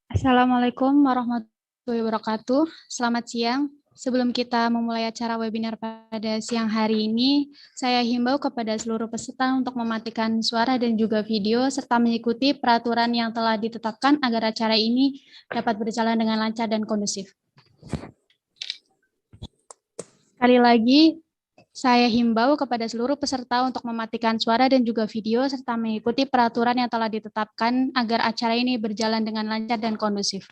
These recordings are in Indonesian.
Assalamualaikum warahmatullahi wabarakatuh. Selamat siang. Sebelum kita memulai acara webinar pada siang hari ini, saya himbau kepada seluruh peserta untuk mematikan suara dan juga video, serta mengikuti peraturan yang telah ditetapkan agar acara ini dapat berjalan dengan lancar dan kondusif. Sekali lagi, saya himbau kepada seluruh peserta untuk mematikan suara dan juga video, serta mengikuti peraturan yang telah ditetapkan agar acara ini berjalan dengan lancar dan kondusif.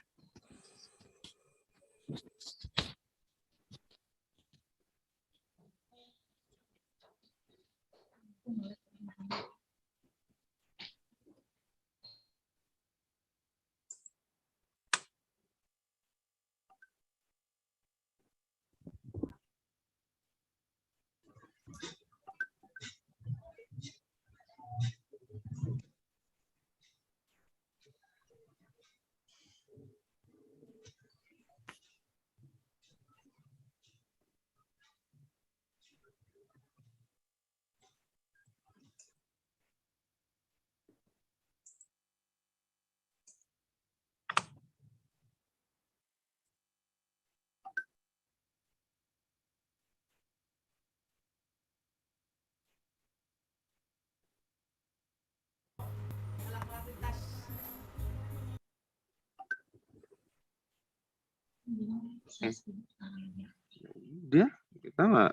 Dia kita nggak.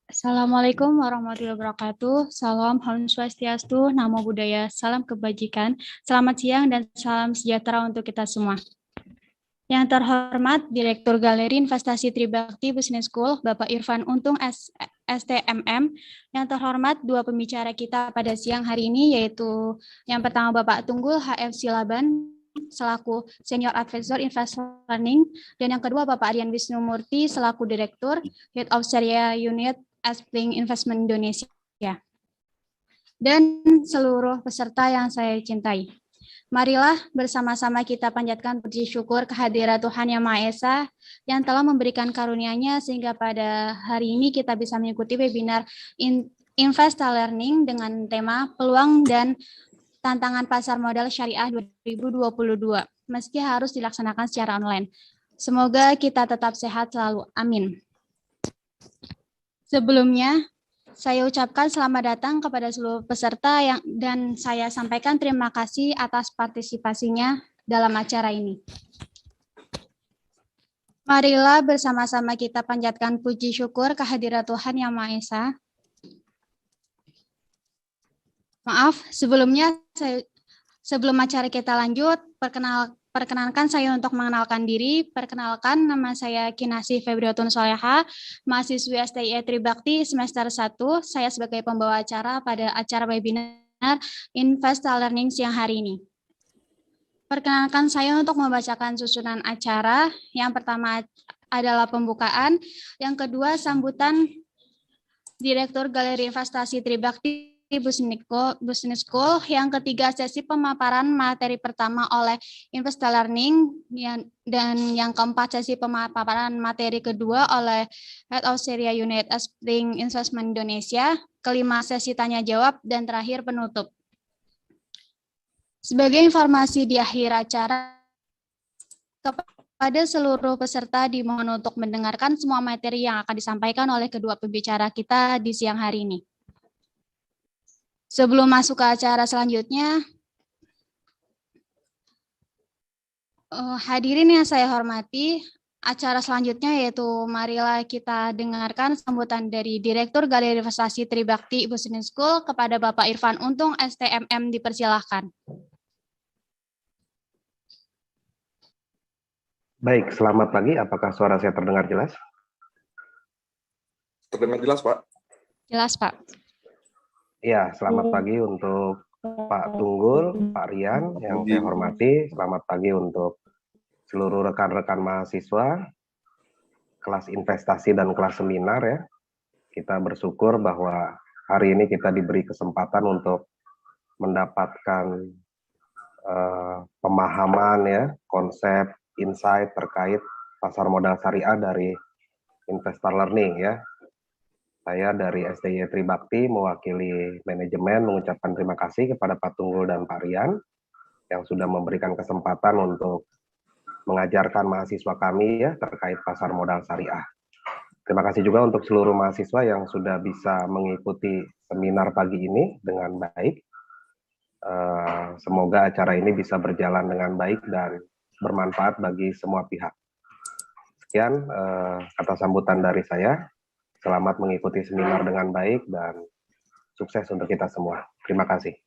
Assalamualaikum warahmatullahi wabarakatuh. Salam Swastiastu, Namo Buddhaya, salam kebajikan. Selamat siang dan salam sejahtera untuk kita semua. Yang terhormat Direktur Galeri Investasi Tribakti Business School, Bapak Irfan Untung STMM. Yang terhormat dua pembicara kita pada siang hari ini, yaitu yang pertama Bapak Tunggul HF Silaban selaku Senior Advisor Investor Learning, dan yang kedua Bapak Aryan Wisnumurti selaku Direktur Head of Syariah Unit Aspling Investment Indonesia, dan seluruh peserta yang saya cintai. Marilah bersama-sama kita panjatkan puji syukur kehadirat Tuhan Yang Maha Esa yang telah memberikan karunia-Nya sehingga pada hari ini kita bisa mengikuti webinar Investor Learning dengan tema Peluang dan Tantangan Pasar Modal Syariah 2022, meski harus dilaksanakan secara online. Semoga kita tetap sehat selalu. Amin. Sebelumnya, saya ucapkan selamat datang kepada seluruh peserta dan saya sampaikan terima kasih atas partisipasinya dalam acara ini. Marilah bersama-sama kita panjatkan puji syukur kehadirat Tuhan Yang Maha Esa. Maaf, sebelum acara kita lanjut, perkenalkan saya untuk mengenalkan diri. Perkenalkan, nama saya Kinasih Febriatun Soleha, mahasiswi STIE Tribakti semester 1. Saya sebagai pembawa acara pada acara webinar Investor Learning siang hari ini. Perkenalkan saya untuk membacakan susunan acara. Yang pertama adalah pembukaan, yang kedua sambutan Direktur Galeri Investasi Tribakti Business School, yang ketiga sesi pemaparan materi pertama oleh Investor Learning, dan yang keempat sesi pemaparan materi kedua oleh Head of Syariah Unit Aspling Investment Indonesia, kelima sesi tanya jawab, dan terakhir penutup. Sebagai informasi di akhir acara, kepada seluruh peserta dimohon untuk mendengarkan semua materi yang akan disampaikan oleh kedua pembicara kita di siang hari ini. Sebelum masuk ke acara selanjutnya, hadirin yang saya hormati, acara selanjutnya yaitu marilah kita dengarkan sambutan dari Direktur Galeri Investasi Tribakti Business School kepada Bapak Irfan Untung STMM, dipersilahkan. Baik, selamat pagi. Apakah suara saya terdengar jelas? Terdengar jelas, Pak. Jelas, Pak. Ya, selamat pagi untuk Pak Tunggul, Pak Rian, yang saya hormati. Selamat pagi untuk seluruh rekan-rekan mahasiswa, kelas investasi dan kelas seminar ya. Kita bersyukur bahwa hari ini kita diberi kesempatan untuk mendapatkan pemahaman ya, konsep, insight terkait pasar modal syariah dari Investor Learning ya. Saya dari STY Tribakti mewakili manajemen mengucapkan terima kasih kepada Pak Tunggul dan Pak Rian yang sudah memberikan kesempatan untuk mengajarkan mahasiswa kami ya terkait pasar modal syariah. Terima kasih juga untuk seluruh mahasiswa yang sudah bisa mengikuti seminar pagi ini dengan baik. Semoga acara ini bisa berjalan dengan baik dan bermanfaat bagi semua pihak. Sekian kata sambutan dari saya. Selamat mengikuti seminar dengan baik dan sukses untuk kita semua. Terima kasih.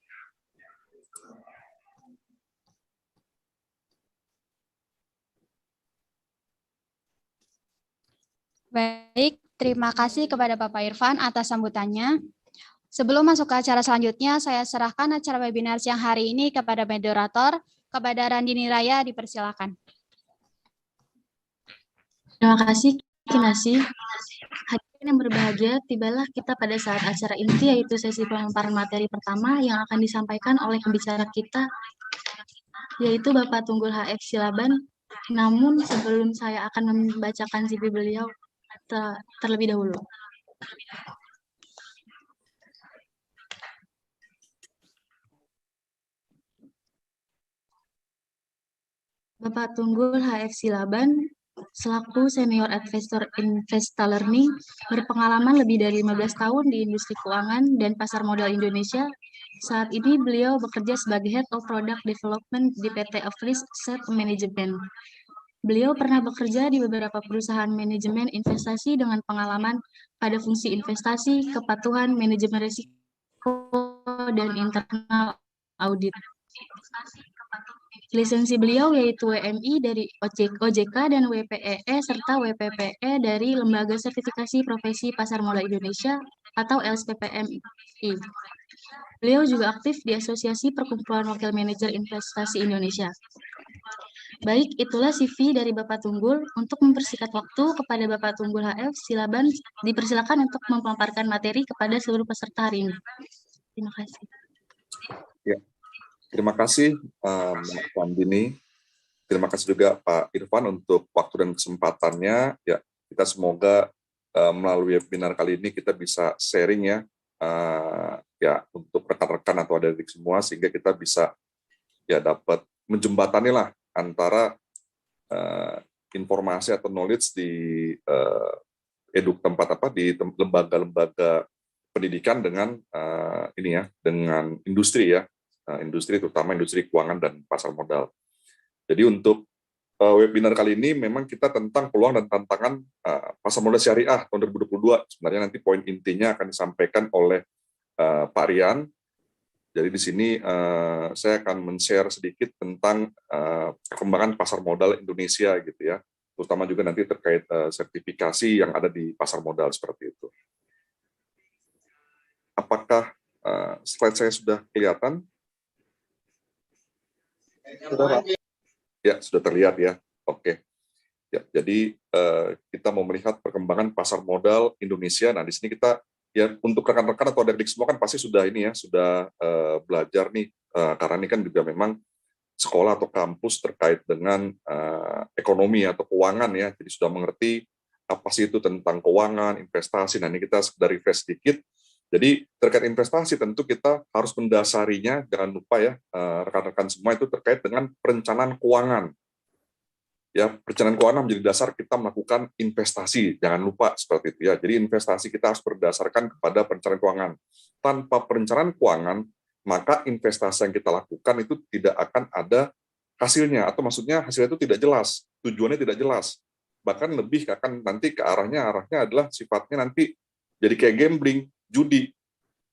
Baik, terima kasih kepada Bapak Irfan atas sambutannya. Sebelum masuk ke acara selanjutnya, saya serahkan acara webinar siang hari ini kepada moderator, kepada Randini Raya, dipersilakan. Terima kasih, Kinasi. Hadirin yang berbahagia, tibalah kita pada saat acara inti, yaitu sesi pemaparan materi pertama yang akan disampaikan oleh pembicara kita, yaitu Bapak Tunggul HF Silaban. Namun sebelum saya akan membacakan CV beliau terlebih dahulu. Bapak Tunggul HF Silaban selaku Senior Advisor Investa Learning, berpengalaman lebih dari 15 tahun di industri keuangan dan pasar modal Indonesia. Saat ini beliau bekerja sebagai Head of Product Development di PT Afris Asset Management. Beliau pernah bekerja di beberapa perusahaan manajemen investasi dengan pengalaman pada fungsi investasi, kepatuhan, manajemen risiko, dan internal audit. Lisensi beliau yaitu WMI dari OJK dan WPEE serta WPPE dari Lembaga Sertifikasi Profesi Pasar Modal Indonesia atau LSPPMI. Beliau juga aktif di Asosiasi Perkumpulan Wakil Manajer Investasi Indonesia. Baik, itulah CV dari Bapak Tunggul. Untuk mempersingkat waktu kepada Bapak Tunggul HF, silakan dipersilakan untuk memaparkan materi kepada seluruh peserta hari ini. Terima kasih. Ya. Terima kasih Mbak Randini. Terima kasih juga Pak Irfan untuk waktu dan kesempatannya. Ya, kita semoga melalui webinar kali ini kita bisa sharing ya untuk rekan-rekan atau adik-adik semua sehingga kita bisa ya dapat menjembatani lah antara informasi atau knowledge di lembaga-lembaga pendidikan dengan ini ya dengan industri ya. Industri terutama industri keuangan dan pasar modal. Jadi untuk webinar kali ini memang kita tentang peluang dan tantangan pasar modal syariah tahun 2022. Sebenarnya nanti poin intinya akan disampaikan oleh Pak Rian. Jadi di sini saya akan men-share sedikit tentang perkembangan pasar modal Indonesia gitu ya. Terutama juga nanti terkait sertifikasi yang ada di pasar modal seperti itu. Apakah slide saya sudah kelihatan? Ya, sudah terlihat ya. Oke. Ya, jadi kita mau melihat perkembangan pasar modal Indonesia. Nah, di sini kita ya untuk rekan-rekan atau adik-adik semua kan pasti sudah ini ya, sudah belajar nih karena ini kan juga memang sekolah atau kampus terkait dengan ekonomi atau keuangan ya. Jadi sudah mengerti apa sih itu tentang keuangan, investasi. Nah, ini kita sekedar refresh sedikit. Jadi terkait investasi tentu kita harus mendasarinya, jangan lupa ya rekan-rekan semua itu terkait dengan perencanaan keuangan. Ya, perencanaan keuangan menjadi dasar kita melakukan investasi, jangan lupa seperti itu ya. Jadi investasi kita harus berdasarkan kepada perencanaan keuangan. Tanpa perencanaan keuangan, maka investasi yang kita lakukan itu tidak akan ada hasilnya, atau maksudnya hasilnya itu tidak jelas, tujuannya tidak jelas. Bahkan lebih akan nanti ke arahnya adalah sifatnya nanti jadi kayak gambling, judi.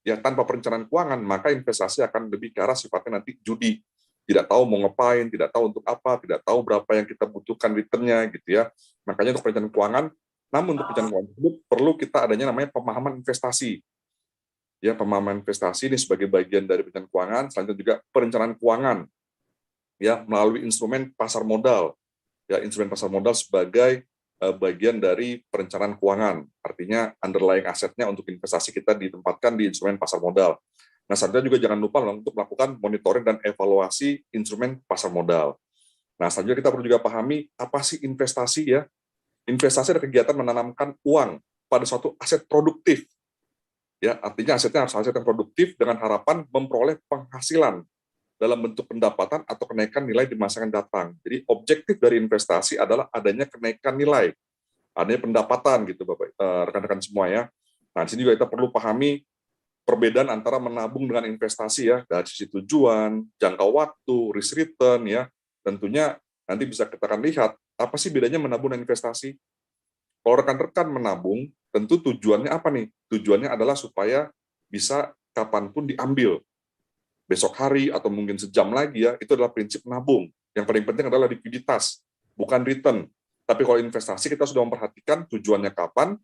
Ya, tanpa perencanaan keuangan, maka investasi akan lebih ke arah sifatnya nanti judi. Tidak tahu mau ngapain, tidak tahu untuk apa, tidak tahu berapa yang kita butuhkan returnnya gitu ya. Makanya untuk perencanaan keuangan, namun untuk perencanaan keuangan tersebut perlu kita adanya namanya pemahaman investasi. Ya, pemahaman investasi ini sebagai bagian dari perencanaan keuangan, selanjutnya juga perencanaan keuangan. Ya, melalui instrumen pasar modal. Ya, instrumen pasar modal sebagai bagian dari perencanaan keuangan. Artinya underlying asetnya untuk investasi kita ditempatkan di instrumen pasar modal. Nah, selanjutnya juga jangan lupa untuk melakukan monitoring dan evaluasi instrumen pasar modal. Nah, selanjutnya kita perlu juga pahami apa sih investasi ya. Investasi adalah kegiatan menanamkan uang pada suatu aset produktif Ya, artinya asetnya harus aset yang produktif dengan harapan memperoleh penghasilan dalam bentuk pendapatan atau kenaikan nilai di masa yang datang. Jadi objektif dari investasi adalah adanya kenaikan nilai, adanya pendapatan gitu Bapak, rekan-rekan semua ya. Nah, di sini juga kita perlu pahami perbedaan antara menabung dengan investasi ya, dari sisi tujuan, jangka waktu, risk return ya. Tentunya nanti bisa kita akan lihat apa sih bedanya menabung dan investasi. Kalau rekan-rekan menabung, tentu tujuannya apa nih? Tujuannya adalah supaya bisa kapanpun diambil. Besok hari atau mungkin sejam lagi ya, itu adalah prinsip menabung. Yang paling penting adalah likuiditas, bukan return. Tapi kalau investasi kita sudah memperhatikan tujuannya kapan,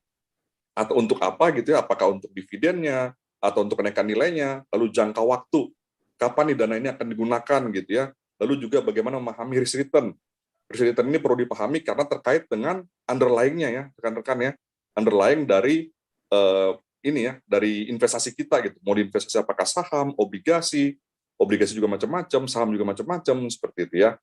atau untuk apa gitu ya, apakah untuk dividennya, atau untuk kenaikan nilainya, lalu jangka waktu, kapan nih dana ini akan digunakan gitu ya, lalu juga bagaimana memahami risk return. Risk return ini perlu dipahami karena terkait dengan underlying-nya ya, rekan-rekan ya, underlying dari ini ya, dari investasi kita gitu, mau diinvestasi apakah saham, obligasi juga macam-macam, saham juga macam-macam, seperti itu ya.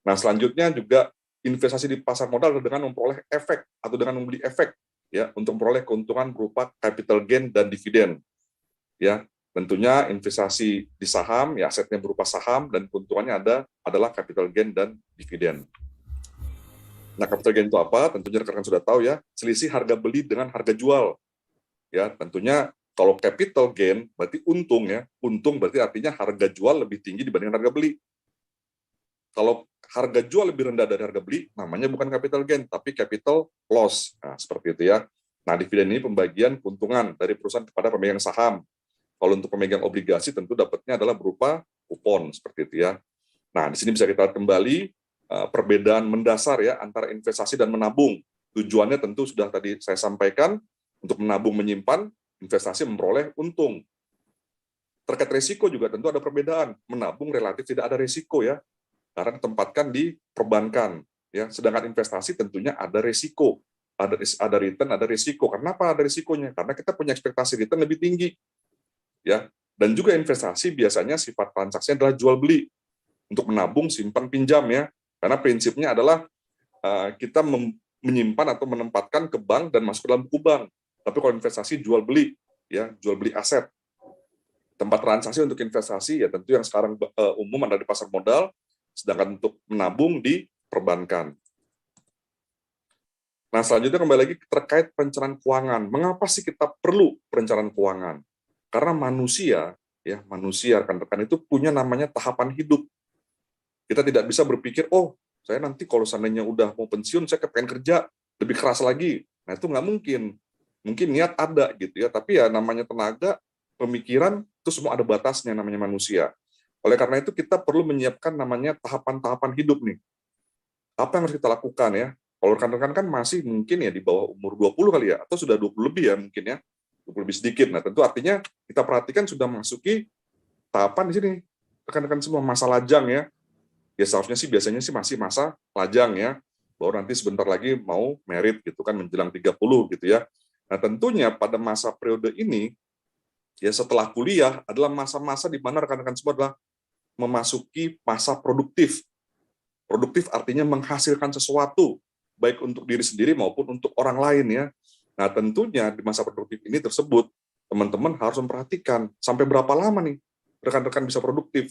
Nah, selanjutnya juga investasi di pasar modal dengan memperoleh efek atau dengan membeli efek ya, untuk memperoleh keuntungan berupa capital gain dan dividen. Ya, tentunya investasi di saham ya asetnya berupa saham dan keuntungannya adalah capital gain dan dividen. Nah, capital gain itu apa? Tentunya rekan-rekan sudah tahu ya, selisih harga beli dengan harga jual. Ya, tentunya kalau capital gain berarti untung ya. Untung berarti artinya harga jual lebih tinggi dibanding harga beli. Kalau harga jual lebih rendah dari harga beli, namanya bukan capital gain, tapi capital loss. Nah, seperti itu ya. Nah, dividen ini pembagian keuntungan dari perusahaan kepada pemegang saham. Kalau untuk pemegang obligasi tentu dapatnya adalah berupa kupon, seperti itu ya. Nah, di sini bisa kita lihat kembali perbedaan mendasar ya antara investasi dan menabung. Tujuannya tentu sudah tadi saya sampaikan, untuk menabung menyimpan, investasi memperoleh untung. Terkait risiko juga tentu ada perbedaan. Menabung relatif tidak ada risiko ya, karena ditempatkan di perbankan. Ya, sedangkan investasi tentunya ada risiko, ada return, ada risiko. Kenapa ada risikonya? Karena kita punya ekspektasi return lebih tinggi. Ya, dan juga investasi biasanya sifat transaksinya adalah jual beli. Untuk menabung, simpan, pinjam ya. Karena prinsipnya adalah kita menyimpan atau menempatkan ke bank dan masuk ke dalam buku bank. Tapi kalau investasi jual beli, ya jual beli aset. Tempat transaksi untuk investasi ya tentu yang sekarang umum ada di pasar modal, sedangkan untuk menabung di perbankan. Nah, selanjutnya kembali lagi terkait perencanaan keuangan. Mengapa sih kita perlu perencanaan keuangan? Karena manusia, rekan-rekan itu punya namanya tahapan hidup. Kita tidak bisa berpikir, oh, saya nanti kalau seandainya udah mau pensiun, saya pengen kerja lebih keras lagi. Nah, itu nggak mungkin. Mungkin niat ada gitu ya, tapi ya namanya tenaga, pemikiran, itu semua ada batasnya namanya manusia. Oleh karena itu kita perlu menyiapkan namanya tahapan-tahapan hidup nih. Apa yang harus kita lakukan ya? Kalau rekan-rekan kan masih mungkin ya di bawah umur 20 kali ya, atau sudah 20 lebih ya mungkin ya, 20 lebih sedikit. Nah, tentu artinya kita perhatikan sudah masuki tahapan di sini. Rekan-rekan semua masa lajang ya. Ya seharusnya sih biasanya sih masih masa lajang ya. Baru nanti sebentar lagi mau merit gitu kan, menjelang 30 gitu ya. Nah, tentunya pada masa periode ini, ya setelah kuliah adalah masa-masa di mana rekan-rekan semua adalah memasuki masa produktif. Produktif artinya menghasilkan sesuatu, baik untuk diri sendiri maupun untuk orang lain ya. Nah, tentunya di masa produktif ini tersebut, teman-teman harus memperhatikan sampai berapa lama nih rekan-rekan bisa produktif.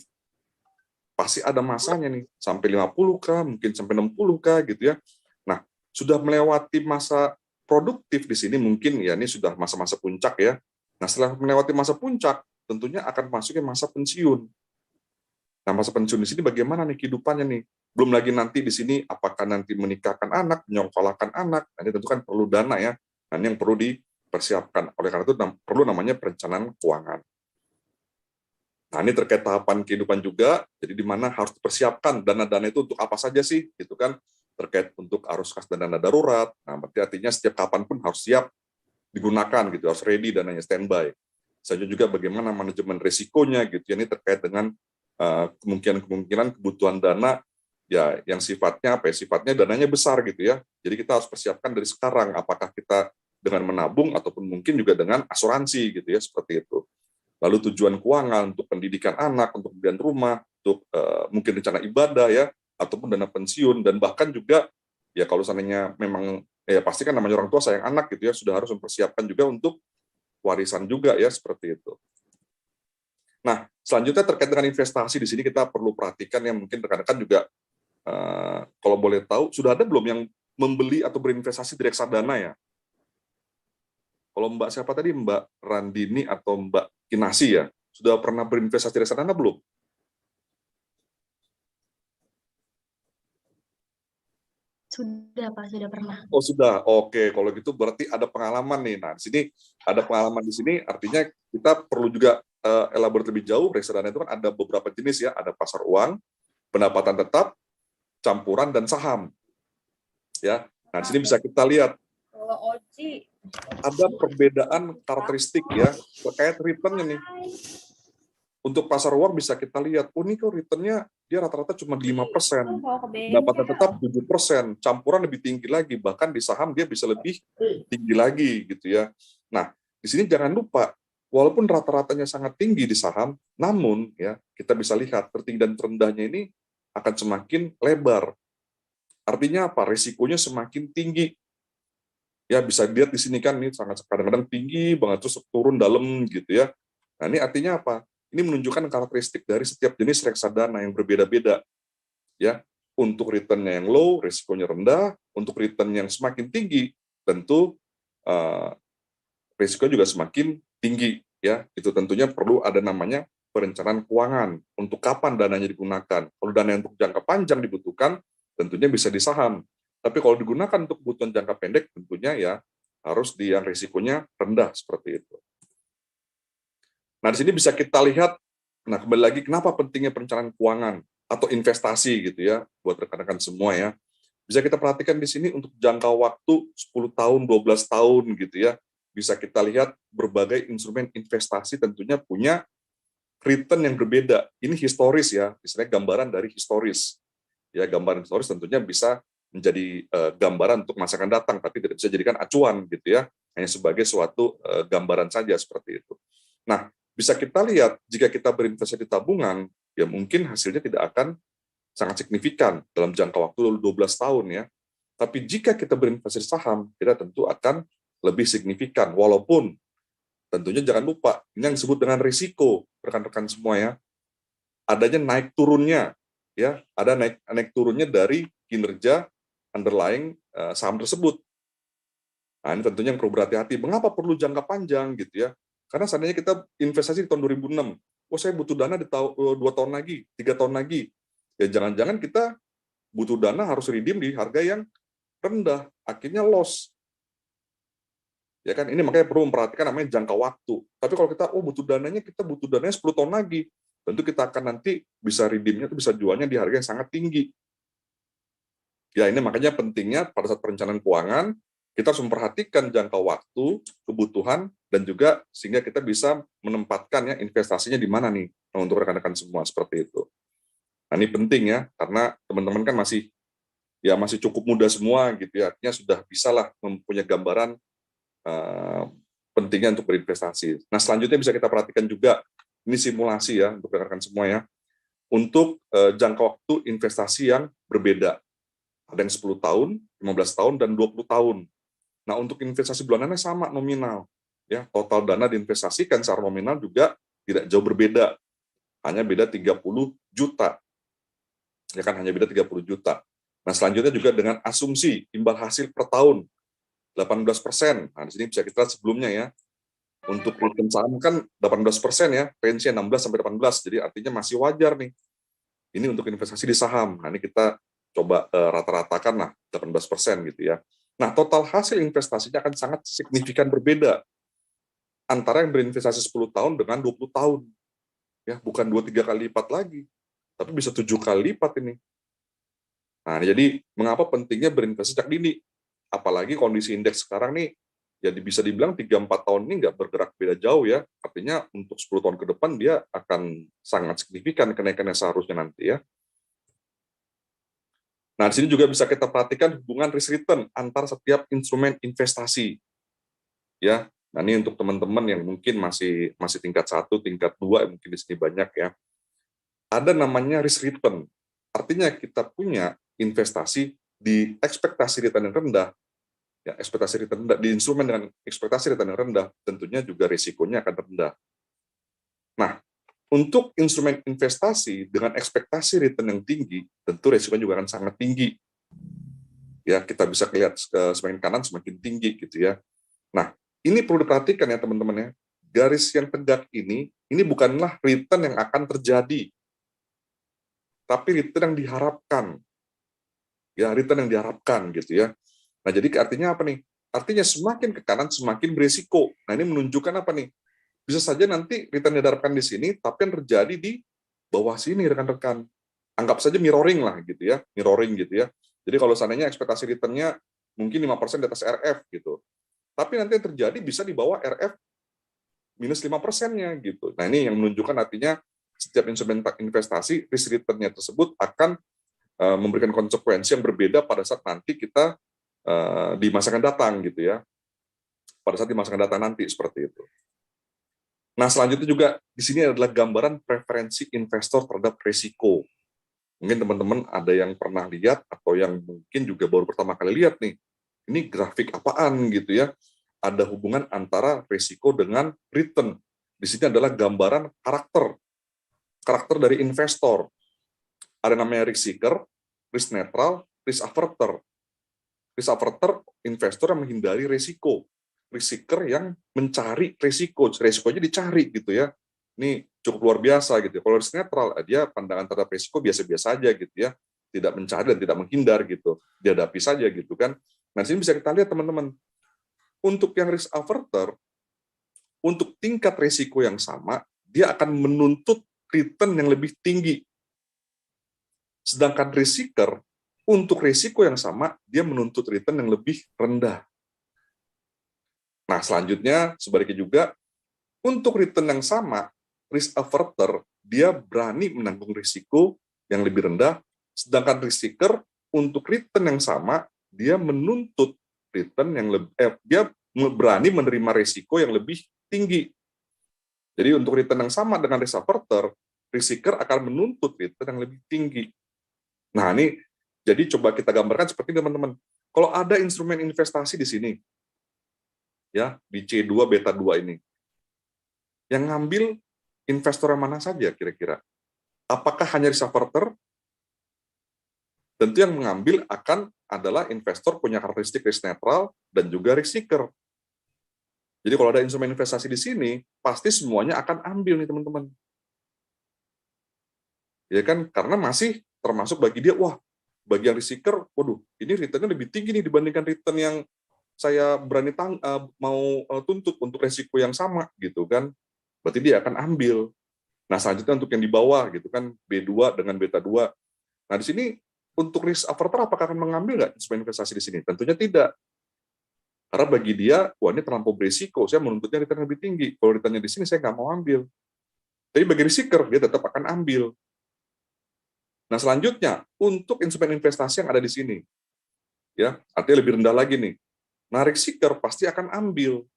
Pasti ada masanya nih, sampai 50K, mungkin sampai 60K gitu ya. Nah, sudah melewati masa produktif di sini mungkin ya ini sudah masa-masa puncak ya. Nah, setelah melewati masa puncak, tentunya akan masuk ke masa pensiun. Nah, masa pensiun di sini bagaimana nih kehidupannya nih? Belum lagi nanti di sini apakah nanti menikahkan anak, menyongkolakan anak, nah, ini tentu kan perlu dana ya. Nah, ini yang perlu dipersiapkan. Oleh karena itu perlu namanya perencanaan keuangan. Nah, ini terkait tahapan kehidupan juga, jadi di mana harus dipersiapkan dana-dana itu untuk apa saja sih, gitu kan? Terkait untuk arus kas dan dana darurat. Nah, berarti artinya setiap kapan pun harus siap digunakan gitu, harus ready dananya standby. Selanjutnya juga bagaimana manajemen risikonya gitu. Ini terkait dengan kemungkinan kebutuhan dana ya yang sifatnya apa ya? Sifatnya dananya besar gitu ya. Jadi kita harus persiapkan dari sekarang apakah kita dengan menabung ataupun mungkin juga dengan asuransi gitu ya, seperti itu. Lalu tujuan keuangan untuk pendidikan anak, untuk pembelian rumah, untuk mungkin rencana ibadah ya, ataupun dana pensiun, dan bahkan juga ya kalau seandainya memang ya pasti kan namanya orang tua sayang anak gitu ya, sudah harus mempersiapkan juga untuk warisan juga ya, seperti itu. Nah, selanjutnya terkait dengan investasi di sini kita perlu perhatikan ya, mungkin rekan-rekan juga kalau boleh tahu sudah ada belum yang membeli atau berinvestasi di reksadana ya? Kalau Mbak siapa tadi, Mbak Randini atau Mbak Kinasi ya, sudah pernah berinvestasi di reksadana belum? Sudah Pak, sudah pernah. Oh sudah, oke. Kalau gitu berarti ada pengalaman nih. Nah di sini ada pengalaman di sini, artinya kita perlu juga elaborate lebih jauh. Reksadana itu kan ada beberapa jenis ya, ada pasar uang, pendapatan tetap, campuran dan saham. Ya, nah di sini bisa kita lihat ada perbedaan karakteristik ya terkait returnnya nih. Untuk pasar uang bisa kita lihat, oh ini kok returnnya dia rata-rata cuma 5%, pendapatan tetap 7%, campuran lebih tinggi lagi, bahkan di saham dia bisa lebih tinggi lagi gitu ya. Nah, di sini jangan lupa, walaupun rata-ratanya sangat tinggi di saham, namun ya kita bisa lihat tertinggi dan terendahnya ini akan semakin lebar. Artinya apa? Risikonya semakin tinggi. Ya bisa dilihat di sini kan, ini sangat kadang-kadang tinggi banget terus turun dalam gitu ya. Nah ini artinya apa? Ini menunjukkan karakteristik dari setiap jenis reksadana yang berbeda-beda. Ya, untuk return-nya yang low, risikonya rendah. Untuk return yang semakin tinggi, tentu risiko juga semakin tinggi. Ya, itu tentunya perlu ada namanya perencanaan keuangan. Untuk kapan dananya digunakan? Kalau dana yang untuk jangka panjang dibutuhkan, tentunya bisa di saham. Tapi kalau digunakan untuk kebutuhan jangka pendek, tentunya ya harus yang risikonya rendah seperti itu. Nah, di sini bisa kita lihat, nah kembali lagi kenapa pentingnya perencanaan keuangan atau investasi gitu ya, buat rekan-rekan semua ya. Bisa kita perhatikan di sini untuk jangka waktu 10 tahun, 12 tahun gitu ya. Bisa kita lihat berbagai instrumen investasi tentunya punya return yang berbeda. Ini historis ya, istilahnya gambaran dari historis. Ya, gambaran historis tentunya bisa menjadi gambaran untuk masa akan datang, tapi tidak bisa dijadikan acuan gitu ya, hanya sebagai suatu gambaran saja seperti itu. Nah, bisa kita lihat jika kita berinvestasi di tabungan, ya mungkin hasilnya tidak akan sangat signifikan dalam jangka waktu 12 tahun ya. Tapi jika kita berinvestasi di saham, kita tentu akan lebih signifikan. Walaupun tentunya jangan lupa, ini yang disebut dengan risiko, rekan-rekan semua ya. Adanya naik turunnya, ya, ada naik turunnya dari kinerja underlying saham tersebut. Nah, ini tentunya yang perlu berhati-hati. Mengapa perlu jangka panjang gitu ya? Karena seandainya kita investasi di tahun 2006, oh saya butuh dana di 2 tahun lagi, 3 tahun lagi. Ya jangan-jangan kita butuh dana harus redeem di harga yang rendah, akhirnya loss. Ya kan, ini makanya perlu memperhatikan namanya jangka waktu. Tapi kalau kita butuh dananya 10 tahun lagi, tentu kita akan nanti bisa redeemnya, bisa jualnya di harga yang sangat tinggi. Ya ini makanya pentingnya pada saat perencanaan keuangan, kita harus memperhatikan jangka waktu, kebutuhan, dan juga sehingga kita bisa menempatkan ya investasinya di mana nih untuk rekan-rekan semua seperti itu. Nah ini penting ya, karena teman-teman kan masih cukup muda semua gitu ya, artinya sudah bisalah mempunyai gambaran pentingnya untuk berinvestasi. Nah selanjutnya bisa kita perhatikan juga, ini simulasi ya untuk rekan-rekan semua ya, untuk jangka waktu investasi yang berbeda. Ada yang 10 tahun, 15 tahun, dan 20 tahun. Nah, untuk investasi bulanannya sama nominal. Ya, total dana diinvestasikan secara nominal juga tidak jauh berbeda. Hanya beda 30 juta. Ya kan, hanya beda 30 juta. Nah, selanjutnya juga dengan asumsi imbal hasil per tahun 18%. Nah, di sini bisa kita lihat sebelumnya ya. Untuk return saham kan 18% ya, range-nya 16 sampai 18. Jadi artinya masih wajar nih. Ini untuk investasi di saham. Nah, ini kita coba rata-ratakan lah 18% gitu ya. Nah, total hasil investasinya akan sangat signifikan berbeda antara yang berinvestasi 10 tahun dengan 20 tahun. Ya, bukan 2-3 kali lipat lagi, tapi bisa 7 kali lipat ini. Nah, jadi mengapa pentingnya berinvestasi sejak dini? Apalagi kondisi indeks sekarang nih, ya bisa dibilang 3-4 tahun ini nggak bergerak beda jauh ya. Artinya untuk 10 tahun ke depan dia akan sangat signifikan kenaikannya seharusnya nanti ya. Nah, di sini juga bisa kita perhatikan hubungan risk return antara setiap instrumen investasi. Ya, nah ini untuk teman-teman yang mungkin masih tingkat 1, tingkat 2, mungkin di sini banyak ya. Ada namanya risk return. Artinya kita punya investasi di ekspektasi return yang rendah, Ya, ekspektasi return rendah, di instrumen dengan ekspektasi return yang rendah, tentunya juga risikonya akan rendah. Nah, untuk instrumen investasi dengan ekspektasi return yang tinggi, tentu risikonya juga akan sangat tinggi. Ya, kita bisa lihat semakin kanan semakin tinggi gitu ya. Nah, ini perlu diperhatikan ya teman-teman ya. Garis yang tegak ini bukanlah return yang akan terjadi, tapi return yang diharapkan. Ya, return yang diharapkan gitu ya. Nah, jadi artinya apa nih? Artinya semakin ke kanan semakin berisiko. Nah, ini menunjukkan apa nih? Bisa saja nanti return yang diharapkan di sini, tapi yang terjadi di bawah sini rekan-rekan. Anggap saja mirroring lah gitu ya, mirroring gitu ya. Jadi kalau seandainya ekspektasi return-nya mungkin 5% di atas RF gitu. Tapi nanti yang terjadi bisa di bawah RF minus 5%-nya gitu. Nah, ini yang menunjukkan artinya setiap instrumen investasi risk return-nya tersebut akan memberikan konsekuensi yang berbeda pada saat nanti kita di masa akan datang gitu ya. Pada saat di masa akan datang nanti seperti itu. Nah, selanjutnya juga di sini adalah gambaran preferensi investor terhadap risiko. Mungkin teman-teman ada yang pernah lihat atau yang mungkin juga baru pertama kali lihat nih. Ini grafik apaan gitu ya. Ada hubungan antara risiko dengan return. Di sini adalah gambaran karakter dari investor. Ada namanya risk seeker, risk netral, risk averter. Risk averter, investor yang menghindari risiko. Risk seeker yang mencari risiko. Risikonya dicari gitu ya. Ini cukup luar biasa gitu. Kalau risk netral, dia pandangan terhadap risiko biasa-biasa aja gitu ya. Tidak mencari dan tidak menghindar gitu. Dihadapi saja gitu kan. Nah, di sini bisa kita lihat teman-teman. Untuk yang risk averter, untuk tingkat risiko yang sama, dia akan menuntut return yang lebih tinggi. Sedangkan risk seeker, untuk risiko yang sama, dia menuntut return yang lebih rendah. Nah, selanjutnya, sebaliknya juga, untuk return yang sama, risk averter, dia berani menanggung risiko yang lebih rendah, sedangkan risk seeker, untuk return yang sama, dia menuntut return yang lebih, dia berani menerima risiko yang lebih tinggi. Jadi untuk return yang sama dengan risk averter, risk seeker akan menuntut return yang lebih tinggi. Nah, ini jadi coba kita gambarkan seperti teman-teman. Kalau ada instrumen investasi di sini, ya di C2 beta 2 ini, yang ngambil investor yang mana saja kira-kira? Apakah hanya risk averter? Tentu yang mengambil akan adalah investor punya karakteristik risk netral dan juga risk seeker. Jadi kalau ada instrumen investasi di sini, pasti semuanya akan ambil nih teman-teman. Ya kan, karena masih termasuk bagi dia, wah, bagi yang risk seeker, waduh, ini return-nya lebih tinggi nih dibandingkan return yang saya berani mau tuntut untuk resiko yang sama gitu kan. Berarti dia akan ambil. Nah, selanjutnya untuk yang di bawah gitu kan, B2 dengan beta 2. Nah, di sini untuk risk averter apakah akan mengambil nggak instrumen investasi di sini? Tentunya tidak. Karena bagi dia, wah ini terlampau berisiko, saya menuntutnya return lebih tinggi. Kalau returnnya di sini, saya nggak mau ambil. Tapi bagi risk seeker, dia tetap akan ambil. Nah, selanjutnya, untuk instrumen investasi yang ada di sini, ya artinya lebih rendah lagi nih. Nah, risk seeker pasti akan ambil.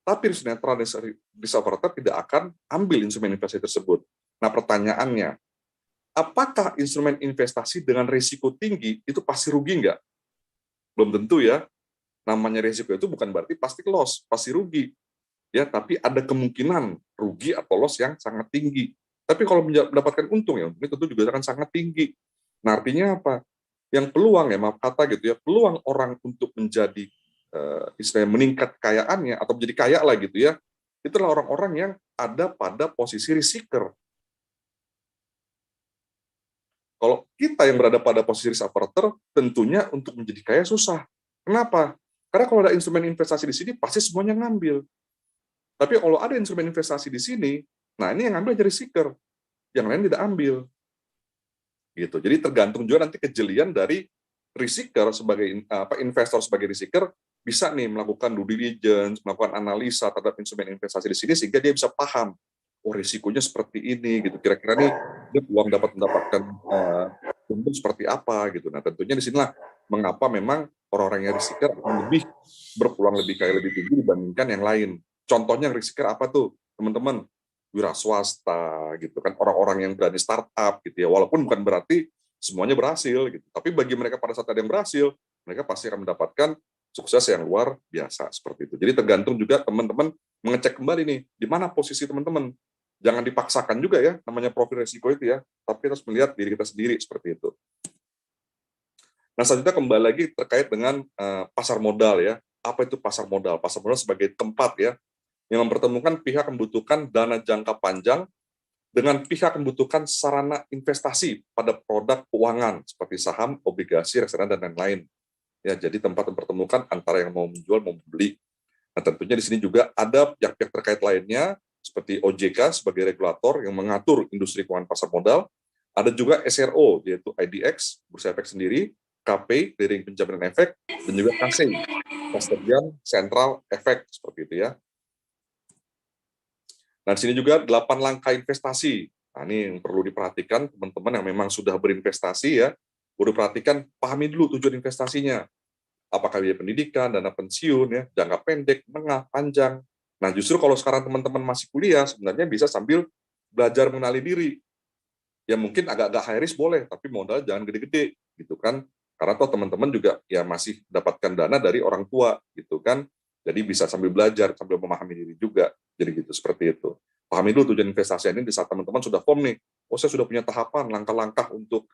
Tapi risk netral dan risk averter tidak akan ambil instrumen investasi tersebut. Nah, pertanyaannya, apakah instrumen investasi dengan risiko tinggi itu pasti rugi nggak? Belum tentu ya. Namanya risiko itu bukan berarti pasti loss, pasti rugi. Ya, tapi ada kemungkinan rugi atau loss yang sangat tinggi. Tapi kalau mendapatkan untung ya, ini tentu juga akan sangat tinggi. Nah, artinya apa? Yang peluang ya, maaf kata gitu ya, peluang orang untuk menjadi istilahnya meningkat kekayaannya atau menjadi kaya lah gitu ya, itulah orang-orang yang ada pada posisi risk seeker. Kalau kita yang berada pada posisi risk averter, tentunya untuk menjadi kaya susah. Kenapa? Karena kalau ada instrumen investasi di sini, pasti semuanya ngambil. Tapi kalau ada instrumen investasi di sini, nah ini yang ngambil jadi risk seeker, yang lain tidak ambil. Gitu. Jadi tergantung juga nanti kejelian dari risk seeker sebagai investor sebagai risk seeker bisa nih melakukan due diligence, melakukan analisa terhadap instrumen investasi di sini sehingga dia bisa paham, oh risikonya seperti ini gitu. Kira-kira nih dia peluang mendapatkan untung seperti apa gitu. Nah, tentunya di sinilah mengapa memang orang-orang yang risk seeker akan lebih berpeluang lebih kaya lebih tinggi dibandingkan yang lain. Contohnya risk seeker apa tuh, teman-teman? Wira swasta gitu kan, orang-orang yang berani startup gitu ya. Walaupun bukan berarti semuanya berhasil gitu. Tapi bagi mereka pada saat ada yang berhasil, mereka pasti akan mendapatkan sukses yang luar biasa seperti itu. Jadi tergantung juga teman-teman mengecek kembali nih, di mana posisi teman-teman. Jangan dipaksakan juga ya, namanya profil risiko itu ya, tapi harus melihat diri kita sendiri seperti itu. Nah, selanjutnya kembali lagi terkait dengan pasar modal ya. Apa itu pasar modal? Pasar modal sebagai tempat ya, yang mempertemukan pihak membutuhkan dana jangka panjang dengan pihak membutuhkan sarana investasi pada produk keuangan seperti saham, obligasi, reksadana, dan lain-lain. Ya, jadi tempat mempertemukan antara yang mau menjual, mau membeli. Nah, tentunya di sini juga ada pihak-pihak terkait lainnya, seperti OJK sebagai regulator yang mengatur industri keuangan pasar modal. Ada juga SRO, yaitu IDX, Bursa Efek sendiri, KP, Clearing Penjaminan Efek, dan juga KSEI, Custodian Central Efek, seperti itu ya. Nah, di sini juga 8 langkah investasi. Nah, ini yang perlu diperhatikan teman-teman yang memang sudah berinvestasi ya, perlu perhatikan, pahami dulu tujuan investasinya. Apakah biaya pendidikan, dana pensiun, ya, jangka pendek, menengah, panjang. Nah, justru kalau sekarang teman-teman masih kuliah, sebenarnya bisa sambil belajar mengenali diri. Ya mungkin agak-agak high risk boleh, tapi modal jangan gede-gede, gitu kan. Karena toh teman-teman juga ya masih mendapatkan dana dari orang tua, gitu kan. Jadi bisa sambil belajar, sambil memahami diri juga. Jadi gitu, seperti itu. Pahami dulu tujuan investasi ini di saat teman-teman sudah form nih. Oh, saya sudah punya tahapan, langkah-langkah untuk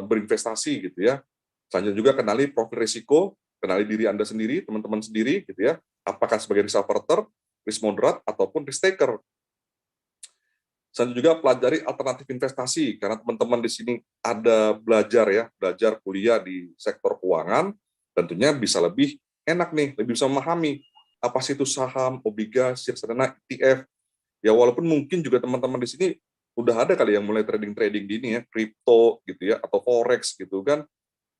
berinvestasi, gitu ya. Selanjutnya juga kenali profil risiko, kenali diri Anda sendiri, teman-teman sendiri, gitu ya. Apakah sebagai risk averter, risk moderate, ataupun risk taker. Selanjutnya juga pelajari alternatif investasi, karena teman-teman di sini ada belajar ya, belajar kuliah di sektor keuangan, tentunya bisa lebih enak nih, lebih bisa memahami apa sih itu saham, obligasi, reksadana, ETF. Ya walaupun mungkin juga teman-teman di sini udah ada kali yang mulai trading-trading di ini ya, kripto gitu ya, atau forex gitu kan.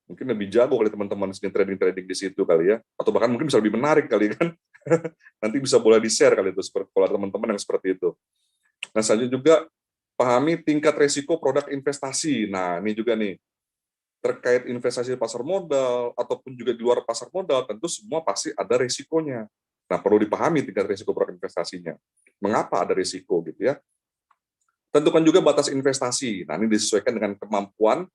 Mungkin lebih jago kali teman-teman sini trading-trading di situ kali ya, atau bahkan mungkin bisa lebih menarik kali kan. Nanti bisa boleh di-share kali itu seperti kalau teman-teman yang seperti itu. Nah, selanjutnya juga pahami tingkat resiko produk investasi. Nah, ini juga nih terkait investasi di pasar modal ataupun juga di luar pasar modal, tentu semua pasti ada resikonya. Nah, perlu dipahami tingkat resiko produk investasinya. Mengapa ada resiko gitu ya? Tentukan juga batas investasi. Nah, ini disesuaikan dengan kemampuan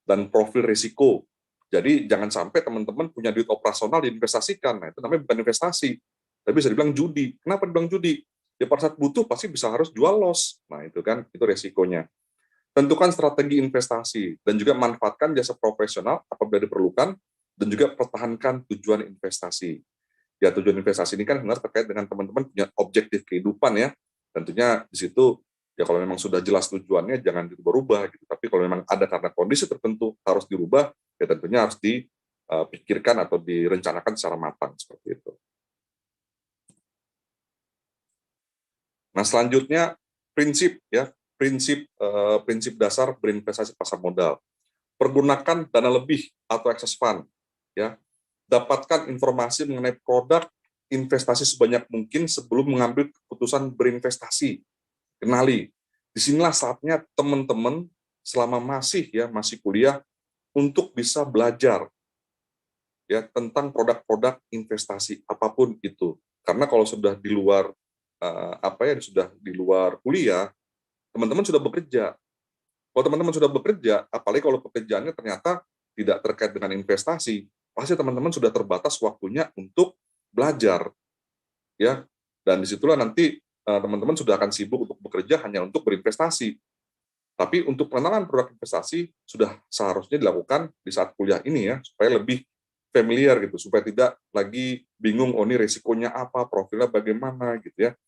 dan profil risiko. Jadi jangan sampai teman-teman punya duit operasional diinvestasikan. Nah, itu namanya bukan investasi. Tapi bisa dibilang judi. Kenapa dibilang judi? Ya pada saat butuh pasti bisa harus jual loss. Nah, itu kan itu resikonya. Tentukan strategi investasi dan juga manfaatkan jasa profesional apabila diperlukan dan juga pertahankan tujuan investasi. Ya, tujuan investasi ini kan benar terkait dengan teman-teman punya objektif kehidupan ya. Tentunya di situ ya kalau memang sudah jelas tujuannya jangan dirubah-rubah gitu. Tapi kalau memang ada karena kondisi tertentu harus dirubah, ya tentunya harus dipikirkan atau direncanakan secara matang seperti itu. Nah, selanjutnya prinsip ya, prinsip dasar berinvestasi pasar modal. Pergunakan dana lebih atau excess fund ya. Dapatkan informasi mengenai produk investasi sebanyak mungkin sebelum mengambil keputusan berinvestasi. Kenali. Disinilah saatnya teman-teman selama masih kuliah untuk bisa belajar ya tentang produk-produk investasi apapun itu. Karena kalau sudah di luar sudah di luar kuliah, teman-teman sudah bekerja. Kalau teman-teman sudah bekerja, apalagi kalau pekerjaannya ternyata tidak terkait dengan investasi, pasti teman-teman sudah terbatas waktunya untuk belajar, ya. Dan disitulah nanti teman-teman sudah akan sibuk untuk bekerja hanya untuk berinvestasi. Tapi untuk pengenalan produk investasi sudah seharusnya dilakukan di saat kuliah ini ya, supaya lebih familiar gitu, supaya tidak lagi bingung, oh ini resikonya apa, profilnya bagaimana gitu ya.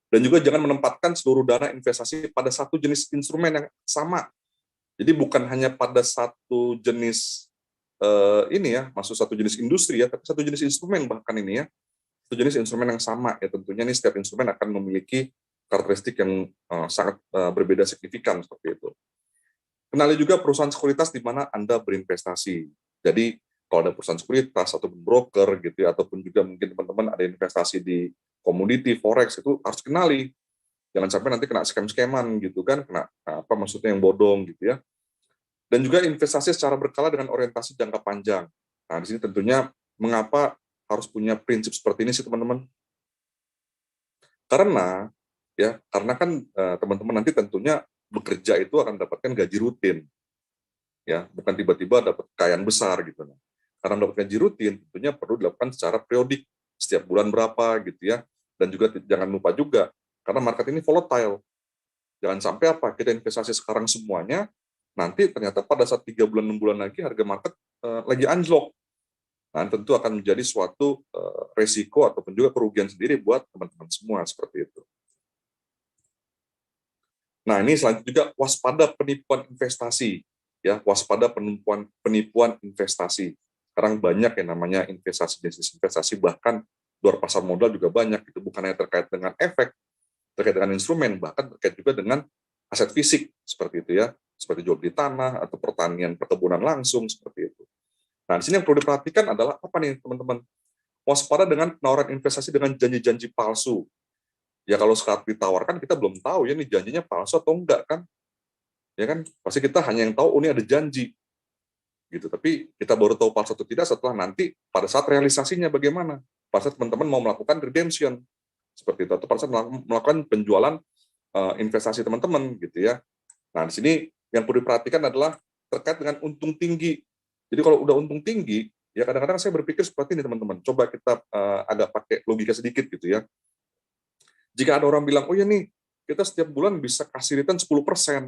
Dan juga jangan menempatkan seluruh dana investasi pada satu jenis instrumen yang sama. Jadi bukan hanya pada satu jenis maksud satu jenis industri ya, tapi satu jenis instrumen bahkan ini ya. Satu jenis instrumen yang sama ya, tentunya ini setiap instrumen akan memiliki karakteristik yang sangat berbeda signifikan seperti itu. Kenali juga perusahaan sekuritas di mana Anda berinvestasi. Jadi kalau ada perusahaan sekuritas atau broker gitu ya, ataupun juga mungkin teman-teman ada investasi di komoditi, forex, itu harus kenali. Jangan sampai nanti kena scam-scaman gitu kan, kena apa maksudnya yang bodong gitu ya. Dan juga investasi secara berkala dengan orientasi jangka panjang. Nah, di sini tentunya mengapa harus punya prinsip seperti ini sih teman-teman? Karena kan teman-teman nanti tentunya bekerja itu akan mendapatkan gaji rutin. Ya, bukan tiba-tiba dapat kekayaan besar gitu. Karena mendapatkan gaji rutin, tentunya perlu dilakukan secara periodik, setiap bulan berapa gitu ya. Dan juga jangan lupa juga, karena market ini volatile. Jangan sampai kita investasi sekarang semuanya, nanti ternyata pada saat 3 bulan, 6 bulan lagi harga market lagi anjlok. Nah, tentu akan menjadi suatu resiko ataupun juga kerugian sendiri buat teman-teman semua seperti itu. Nah, ini selanjutnya juga waspada penipuan investasi. Ya, waspada penipuan investasi. Sekarang banyak yang namanya jenis investasi, bahkan luar pasar modal juga banyak. Itu bukan hanya terkait dengan efek, terkait dengan instrumen, bahkan terkait juga dengan aset fisik, seperti itu ya. Seperti jual beli tanah, atau pertanian, perkebunan langsung, seperti itu. Nah, di sini yang perlu diperhatikan adalah apa nih, teman-teman? Waspada dengan penawaran investasi dengan janji-janji palsu. Ya, kalau saat ditawarkan, kita belum tahu ya, nih janjinya palsu atau enggak, kan? Ya kan, pasti kita hanya yang tahu, ini ada janji. Gitu. Tapi kita baru tahu palsu atau tidak setelah nanti pada saat realisasinya bagaimana. Pada saat teman-teman mau melakukan redemption seperti itu, atau pada saat melakukan penjualan investasi teman-teman gitu ya. Nah, di sini yang perlu diperhatikan adalah terkait dengan untung tinggi. Jadi kalau udah untung tinggi, ya kadang-kadang saya berpikir seperti ini teman-teman. Coba kita agak pakai logika sedikit gitu ya. Jika ada orang bilang, oh ya nih, kita setiap bulan bisa kasih return 10%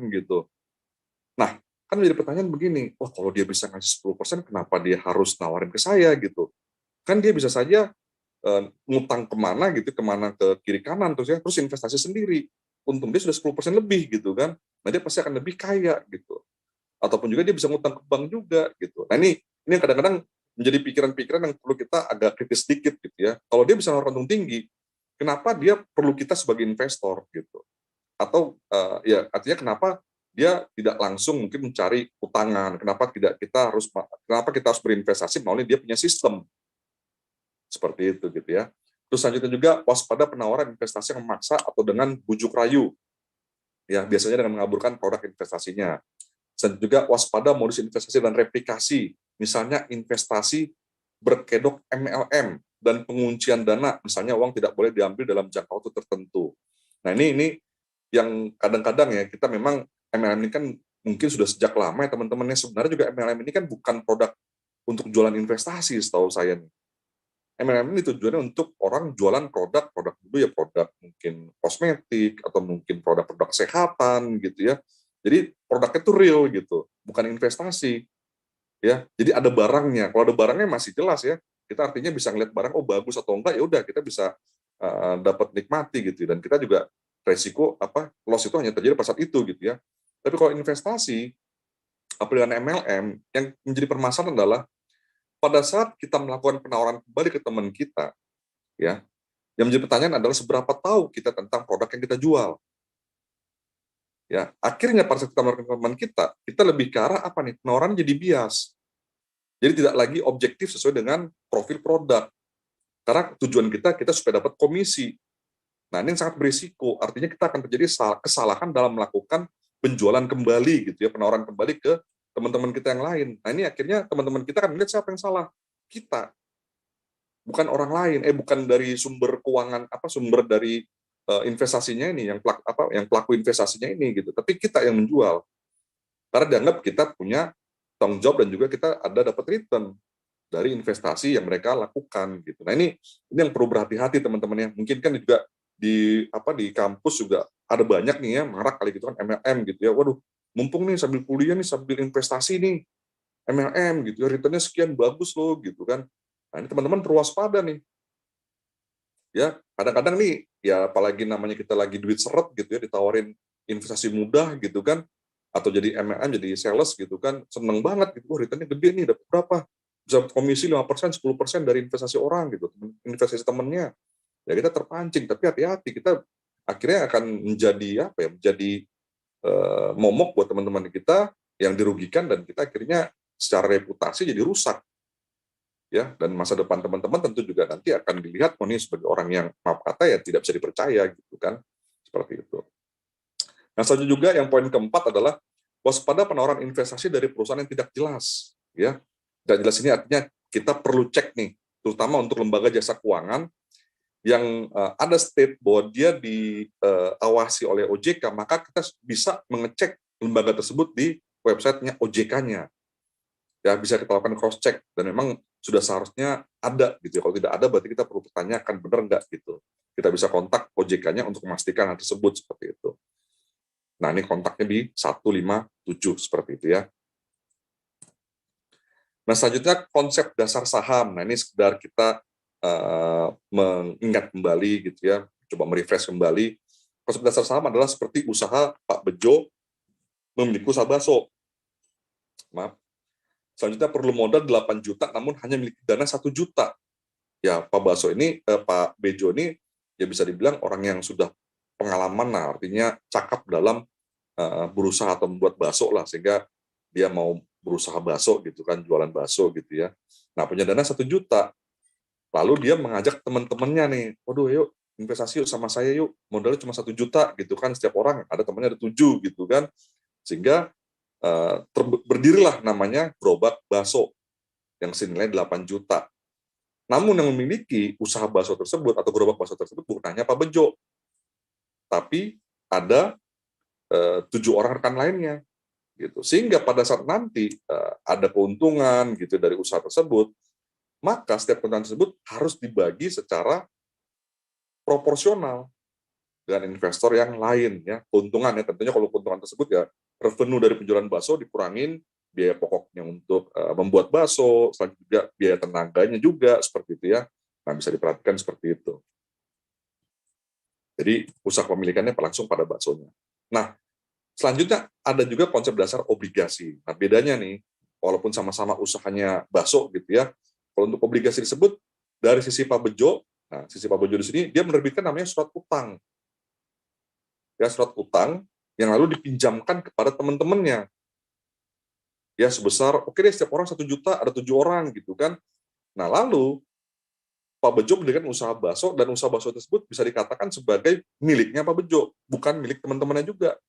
gitu. Nah, kan menjadi pertanyaan begini, wah kalau dia bisa ngasih 10%, kenapa dia harus nawarin ke saya gitu? Kan dia bisa saja ngutang kemana gitu, kemana ke kiri kanan, terus investasi sendiri. Untung dia sudah 10% lebih gitu kan, nah dia pasti akan lebih kaya gitu. Ataupun juga dia bisa ngutang ke bank juga gitu. Nah ini kadang-kadang menjadi pikiran-pikiran yang perlu kita agak kritis sedikit gitu ya. Kalau dia bisa nawarin untung tinggi, kenapa dia perlu kita sebagai investor gitu? Atau ya artinya kenapa dia tidak langsung mungkin mencari utangan, kenapa kita harus berinvestasi melalui dia punya sistem seperti itu gitu ya. Terus selanjutnya juga waspada penawaran investasi yang memaksa atau dengan bujuk rayu, ya biasanya dengan mengaburkan produk investasinya. Dan juga waspada modus investasi dan replikasi, misalnya investasi berkedok MLM dan penguncian dana, misalnya uang tidak boleh diambil dalam jangka waktu tertentu. Nah ini yang kadang-kadang ya kita memang MLM ini kan mungkin sudah sejak lama ya teman-teman, sebenarnya juga MLM ini kan bukan produk untuk jualan investasi setahu saya nih. MLM ini tujuannya untuk orang jualan produk dulu ya, produk mungkin kosmetik atau mungkin produk-produk kesehatan gitu ya. Jadi produknya itu real gitu, bukan investasi. Ya, jadi ada barangnya. Kalau ada barangnya masih jelas ya. Kita artinya bisa ngeliat barang oh bagus atau enggak, ya udah kita bisa dapat nikmati gitu. Dan kita juga resiko loss itu hanya terjadi pada saat itu gitu ya. Tapi kalau investasi apalagi dengan MLM, yang menjadi permasalahan adalah pada saat kita melakukan penawaran kembali ke teman kita, ya, yang menjadi pertanyaan adalah seberapa tahu kita tentang produk yang kita jual. Ya, akhirnya pada saat kita melakukan teman kita lebih ke arah apa nih? Penawaran jadi bias. Jadi tidak lagi objektif sesuai dengan profil produk. Karena tujuan kita supaya dapat komisi. Nah, ini sangat berisiko. Artinya kita akan terjadi kesalahan dalam melakukan penjualan kembali gitu ya, penawaran kembali ke teman-teman kita yang lain. Nah, ini akhirnya teman-teman kita akan melihat siapa yang salah. Kita. Bukan orang lain, bukan dari sumber keuangan sumber dari investasinya ini yang pelaku investasinya ini gitu. Tapi kita yang menjual. Karena dianggap kita punya tanggung jawab dan juga kita ada dapat return dari investasi yang mereka lakukan gitu. Nah, ini yang perlu berhati-hati teman-teman ya. Mungkin kan juga di kampus juga ada banyak nih ya marak kali gitu kan MLM gitu ya. Waduh, mumpung nih sambil kuliah nih sambil investasi nih MLM gitu ya, returnnya sekian bagus loh gitu kan. Nah, ini teman-teman perlu waspada nih. Ya, kadang-kadang nih ya apalagi namanya kita lagi duit seret gitu ya, ditawarin investasi mudah gitu kan, atau jadi MLM jadi sales gitu kan, seneng banget gitu, returnnya gede nih, dapat berapa? Bisa komisi 5%, 10% dari investasi orang gitu, investasi temennya. Ya kita terpancing, tapi hati-hati, kita akhirnya akan menjadi menjadi momok buat teman-teman kita yang dirugikan, dan kita akhirnya secara reputasi jadi rusak. Ya, dan masa depan teman-teman tentu juga nanti akan dilihat sebagai orang yang maaf kata ya tidak bisa dipercaya gitu kan, seperti itu. Nah, selanjutnya juga yang poin keempat adalah waspada penawaran investasi dari perusahaan yang tidak jelas, ya. Tidak jelas ini artinya kita perlu cek nih, terutama untuk lembaga jasa keuangan yang ada state bahwa dia diawasi oleh OJK, maka kita bisa mengecek lembaga tersebut di websitenya OJK-nya. Ya, bisa kita lakukan cross check dan memang sudah seharusnya ada gitu ya. Kalau tidak ada berarti kita perlu pertanyakan benar nggak gitu. Kita bisa kontak OJK-nya untuk memastikan hal tersebut seperti itu. Nah, ini kontaknya di 157 seperti itu ya. Nah, selanjutnya konsep dasar saham. Nah, ini sekedar kita mengingat kembali gitu ya, coba merefresh kembali. Konsep dasar saham adalah seperti usaha Pak Bejo memiliki usaha bakso. Maaf. Selanjutnya perlu modal 8 juta namun hanya memiliki dana 1 juta. Ya, Pak Bejo ini ya bisa dibilang orang yang sudah pengalaman, nah artinya cakap dalam berusaha atau membuat bakso lah, sehingga dia mau berusaha bakso gitu kan, jualan bakso gitu ya. Nah, punya dana 1 juta. Lalu dia mengajak teman-temannya nih, waduh yuk investasi yuk sama saya yuk, modalnya cuma 1 juta gitu kan, setiap orang ada temannya ada 7 gitu kan, sehingga berdirilah namanya Gerobak Bakso yang senilai 8 juta. Namun yang memiliki usaha bakso tersebut atau gerobak bakso tersebut bukan hanya Pak Bejo, tapi ada 7 orang rekan lainnya gitu. Sehingga pada saat nanti ada keuntungan gitu dari usaha tersebut, maka setiap keuntungan tersebut harus dibagi secara proporsional dengan investor yang lain ya. Keuntungannya tentunya kalau keuntungan tersebut ya revenue dari penjualan bakso dikurangin biaya pokoknya untuk membuat bakso, selanjutnya juga biaya tenaganya juga seperti itu ya. Nah, bisa diperhatikan seperti itu. Jadi usaha pemilikannya langsung pada baksonya. Nah, selanjutnya ada juga konsep dasar obligasi. Nah, bedanya nih, walaupun sama-sama usahanya bakso gitu ya, kalau untuk obligasi disebut dari sisi Pak Bejo, nah sisi Pak Bejo di sini dia menerbitkan namanya surat utang. Ya, surat utang yang lalu dipinjamkan kepada teman-temannya. Ya, sebesar oke deh setiap orang 1 juta, ada 7 orang gitu kan. Nah, lalu Pak Bejo mendirikan usaha bakso dan usaha bakso tersebut bisa dikatakan sebagai miliknya Pak Bejo, bukan milik teman-temannya juga.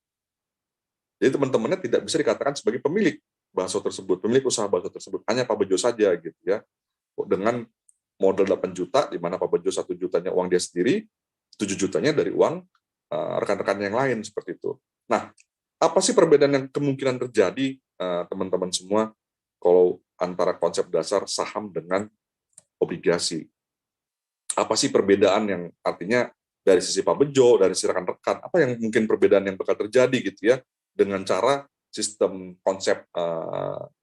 Jadi teman-temannya tidak bisa dikatakan sebagai pemilik bakso tersebut, pemilik usaha bakso tersebut, hanya Pak Bejo saja gitu ya. Dengan modal 8 juta, di mana Pak Bejo 1 jutanya uang dia sendiri, 7 jutanya dari uang rekan-rekan yang lain seperti itu. Nah, apa sih perbedaan yang kemungkinan terjadi teman-teman semua kalau antara konsep dasar saham dengan obligasi? Apa sih perbedaan yang artinya dari sisi Pak Bejo, dari sisi rekan-rekan, apa yang mungkin perbedaan yang bakal terjadi gitu ya dengan cara sistem konsep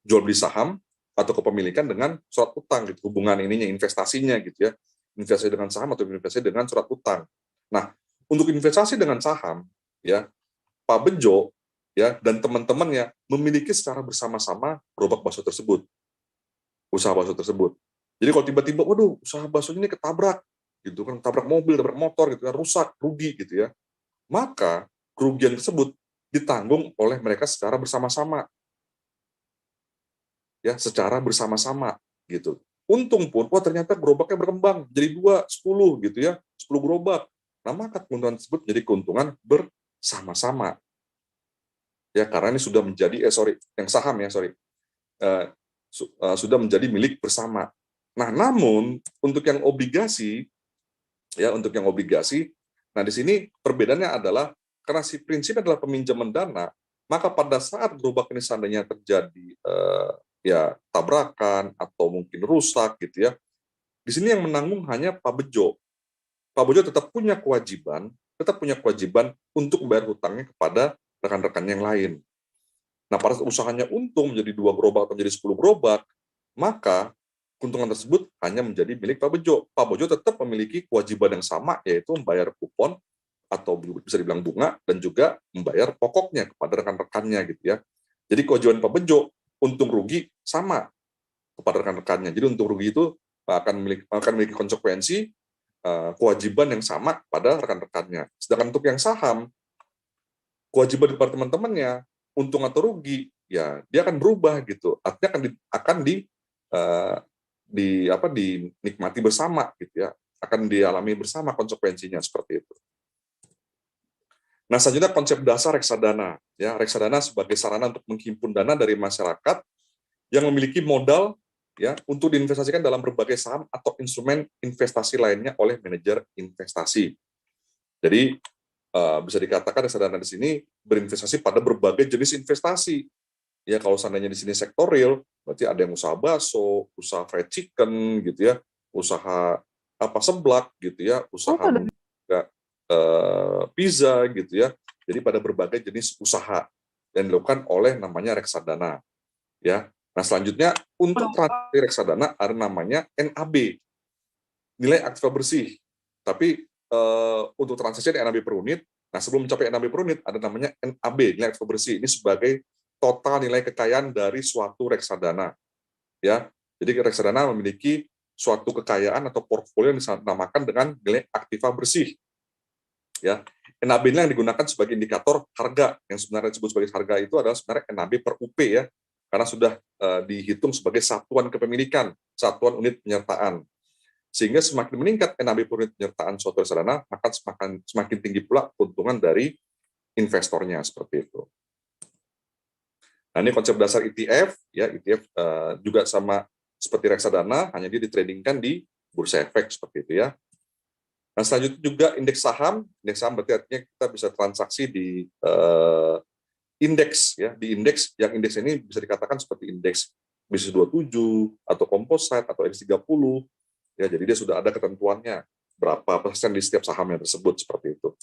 jual beli saham atau kepemilikan dengan surat utang gitu, hubungan ininya investasinya gitu ya, investasi dengan saham atau investasi dengan surat utang. Nah, untuk investasi dengan saham ya Pak Bejo ya dan teman-temannya memiliki secara bersama-sama gerobak bakso tersebut, usaha bakso tersebut. Jadi kalau tiba-tiba, waduh, usaha bakso ini ketabrak, gitu kan, tabrak mobil, tabrak motor, gitu kan, rusak, rugi, gitu ya. Maka kerugian tersebut ditanggung oleh mereka secara bersama-sama, ya, secara bersama-sama, gitu. Untung pun, wah ternyata gerobaknya berkembang, jadi 2, 10, gitu ya, 10 gerobak. Nah, maka keuntungan tersebut jadi keuntungan bersama-sama. Ya, karena ini sudah menjadi, yang saham ya, sudah menjadi milik bersama. Nah, namun untuk yang obligasi, nah di sini perbedaannya adalah karena si prinsipnya adalah peminjaman dana, maka pada saat gerobak ini seandainya terjadi ya tabrakan atau mungkin rusak gitu ya, di sini yang menanggung hanya Pak Bejo. Pak Bejo tetap punya kewajiban untuk membayar hutangnya kepada rekan-rekan yang lain. Nah, pada saat usahanya untung menjadi 2 gerobak atau menjadi 10 gerobak, maka keuntungan tersebut hanya menjadi milik Pak Bejo. Pak Bejo tetap memiliki kewajiban yang sama, yaitu membayar kupon atau bisa dibilang bunga, dan juga membayar pokoknya kepada rekan-rekannya gitu ya. Jadi kewajiban Pak Bejo untung rugi sama kepada rekan-rekannya. Jadi untung rugi itu akan memiliki konsekuensi kewajiban yang sama pada rekan-rekannya. Sedangkan untuk yang saham, kewajiban kepada teman-temannya, untung atau rugi, ya dia akan berubah gitu. Artinya akan dinikmati bersama gitu ya, akan dialami bersama konsekuensinya seperti itu. Nah, selanjutnya konsep dasar reksadana. Ya, reksadana sebagai sarana untuk menghimpun dana dari masyarakat yang memiliki modal ya untuk diinvestasikan dalam berbagai saham atau instrumen investasi lainnya oleh manajer investasi. Jadi bisa dikatakan reksadana di sini berinvestasi pada berbagai jenis investasi. Ya kalau seandainya di sini sektor real, berarti ada yang usaha bakso, usaha fried chicken gitu ya, usaha apa seblak gitu ya, usaha mungkin juga pizza gitu ya. Jadi pada berbagai jenis usaha yang dilakukan oleh namanya reksadana ya. Nah, selanjutnya untuk transaksi reksadana ada namanya NAB, nilai aktiva bersih. Tapi untuk transaksi NAB per unit, nah sebelum mencapai NAB per unit ada namanya NAB, nilai aktiva bersih. Ini sebagai total nilai kekayaan dari suatu reksadana. Ya, jadi reksadana memiliki suatu kekayaan atau portfolio yang dinamakan dengan nilai aktiva bersih. Ya, NAB ini yang digunakan sebagai indikator harga, yang sebenarnya disebut sebagai harga itu adalah sebenarnya NAB per UP ya, karena sudah dihitung sebagai satuan kepemilikan, satuan unit penyertaan. Sehingga semakin meningkat NAB per unit penyertaan suatu reksadana, maka semakin tinggi pula keuntungan dari investornya seperti itu. Nah, ini konsep dasar ETF, ya ETF juga sama seperti reksadana, hanya dia ditradingkan di bursa efek seperti itu ya. Nah, selanjutnya juga indeks saham berarti artinya kita bisa transaksi di indeks ya, di indeks yang indeks ini bisa dikatakan seperti indeks BIST 27 atau composite atau IDX 30 ya, jadi dia sudah ada ketentuannya berapa persen di setiap sahamnya tersebut seperti itu.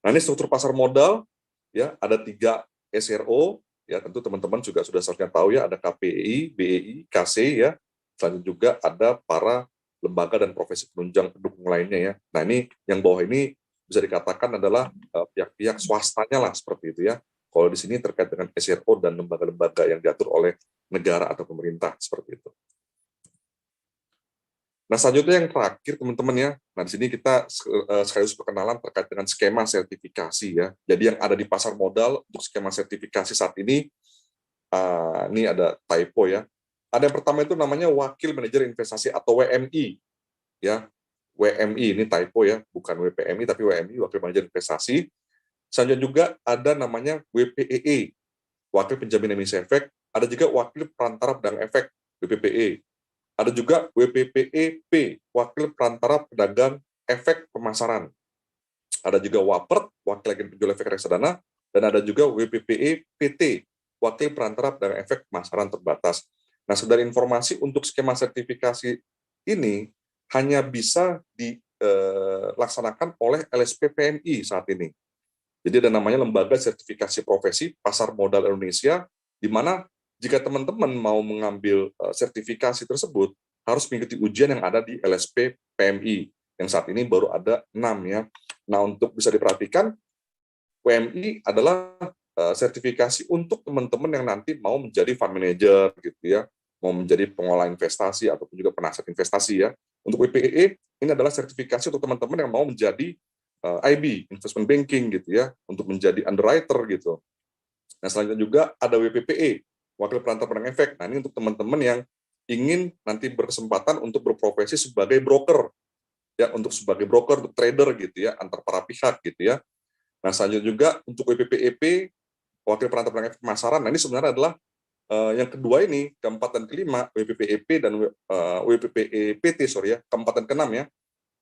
Nah, ini struktur pasar modal ya, ada 3 SRO ya, tentu teman-teman juga sudah seharusnya tahu ya, ada KPI, BEI, KC ya. Selanjutnya juga ada para lembaga dan profesi penunjang pendukung lainnya ya. Nah, ini yang bawah ini bisa dikatakan adalah pihak-pihak swastanya lah seperti itu ya. Kalau di sini terkait dengan SRO dan lembaga-lembaga yang diatur oleh negara atau pemerintah seperti itu. Nah, selanjutnya yang terakhir teman-teman ya. Nah, di sini kita sekaligus perkenalan terkait dengan skema sertifikasi ya. Jadi yang ada di pasar modal untuk skema sertifikasi saat ini ada typo ya. Ada yang pertama itu namanya wakil manajer investasi atau WMI ya. WMI ini typo ya, bukan WPMI tapi WMI, wakil manajer investasi. Selanjutnya juga ada namanya WPEE, wakil penjamin emisi efek. Ada juga wakil perantara pedang efek, WPPE. Ada juga WPPEP, wakil perantara pedagang efek pemasaran. Ada juga WAPERT, wakil agen penjual efek reksadana, dan ada juga WPPE-PT, wakil perantara pedagang efek pemasaran terbatas. Nah, sekedar informasi untuk skema sertifikasi ini hanya bisa dilaksanakan oleh LSP PMI saat ini. Jadi ada namanya Lembaga Sertifikasi Profesi Pasar Modal Indonesia, di mana jika teman-teman mau mengambil sertifikasi tersebut, harus mengikuti ujian yang ada di LSP PMI, yang saat ini baru ada 6 ya. Nah, untuk bisa diperhatikan, PMI adalah sertifikasi untuk teman-teman yang nanti mau menjadi fund manager gitu ya, mau menjadi pengelola investasi ataupun juga penasihat investasi ya. Untuk WPEE ini adalah sertifikasi untuk teman-teman yang mau menjadi IB, investment banking gitu ya, untuk menjadi underwriter gitu. Nah, selanjutnya juga ada WPPE, wakil perantara pedang efek. Nah, ini untuk teman-teman yang ingin nanti berkesempatan untuk berprofesi sebagai broker ya, untuk sebagai broker, untuk trader gitu ya, antar para pihak gitu ya. Nah, selanjutnya juga untuk WPPEP, wakil perantara pedang efek pemasaran. Nah, ini sebenarnya adalah yang kedua ini, keempat dan kelima, WPPEP dan WPPEPT, sorry ya, keempat dan keenam ya.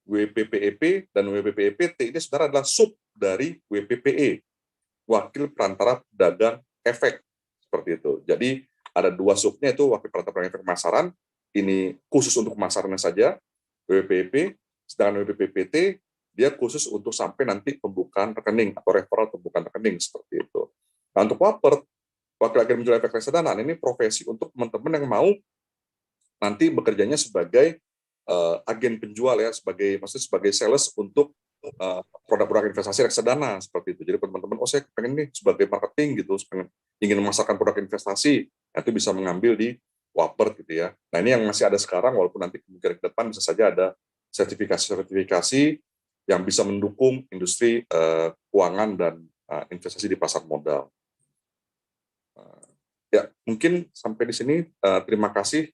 WPPEP dan WPPEPT ini sebenarnya adalah sub dari WPPE, wakil perantara pedagang efek seperti itu. Jadi ada 2 subnya, itu wakil perantara pedagang efek pemasaran, ini khusus untuk pemasarannya saja, WPPEP, sedangkan WPPPT dia khusus untuk sampai nanti pembukaan rekening atau referral pembukaan rekening seperti itu. Nah, untuk WAPERT, wakil agen penjual efek reksadana, ini profesi untuk teman-teman yang mau nanti bekerjanya sebagai agen penjual ya, maksudnya sebagai sales untuk produk-produk investasi reksadana seperti itu. Jadi teman-teman, saya pengen nih sebagai marketing gitu, ingin memasarkan produk investasi, itu bisa mengambil di WAPERT gitu ya. Nah, ini yang masih ada sekarang, walaupun nanti kemungkinan ke depan bisa saja ada sertifikasi yang bisa mendukung industri keuangan dan investasi di pasar modal. Ya, mungkin sampai di sini. Terima kasih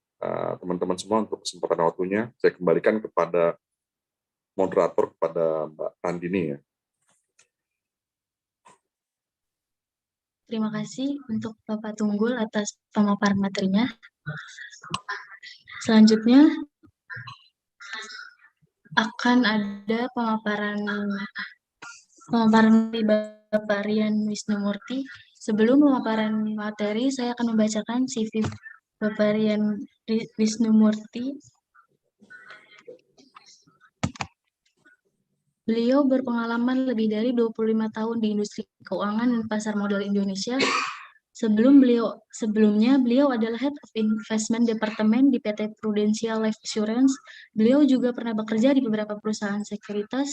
teman-teman semua untuk kesempatan waktunya. Saya kembalikan kepada moderator, kepada Mbak Randini ya. Terima kasih untuk Bapak Tunggul atas pemaparan materinya. Selanjutnya akan ada pemaparan dari Bapak Rian Wisnumurti Sebelum pemaparan materi, saya akan membacakan CV Bapak Rian Wisnumurti. Beliau berpengalaman lebih dari 25 tahun di industri keuangan dan pasar modal Indonesia. Sebelumnya beliau adalah Head of Investment Department di PT Prudential Life Insurance. Beliau juga pernah bekerja di beberapa perusahaan sekuritas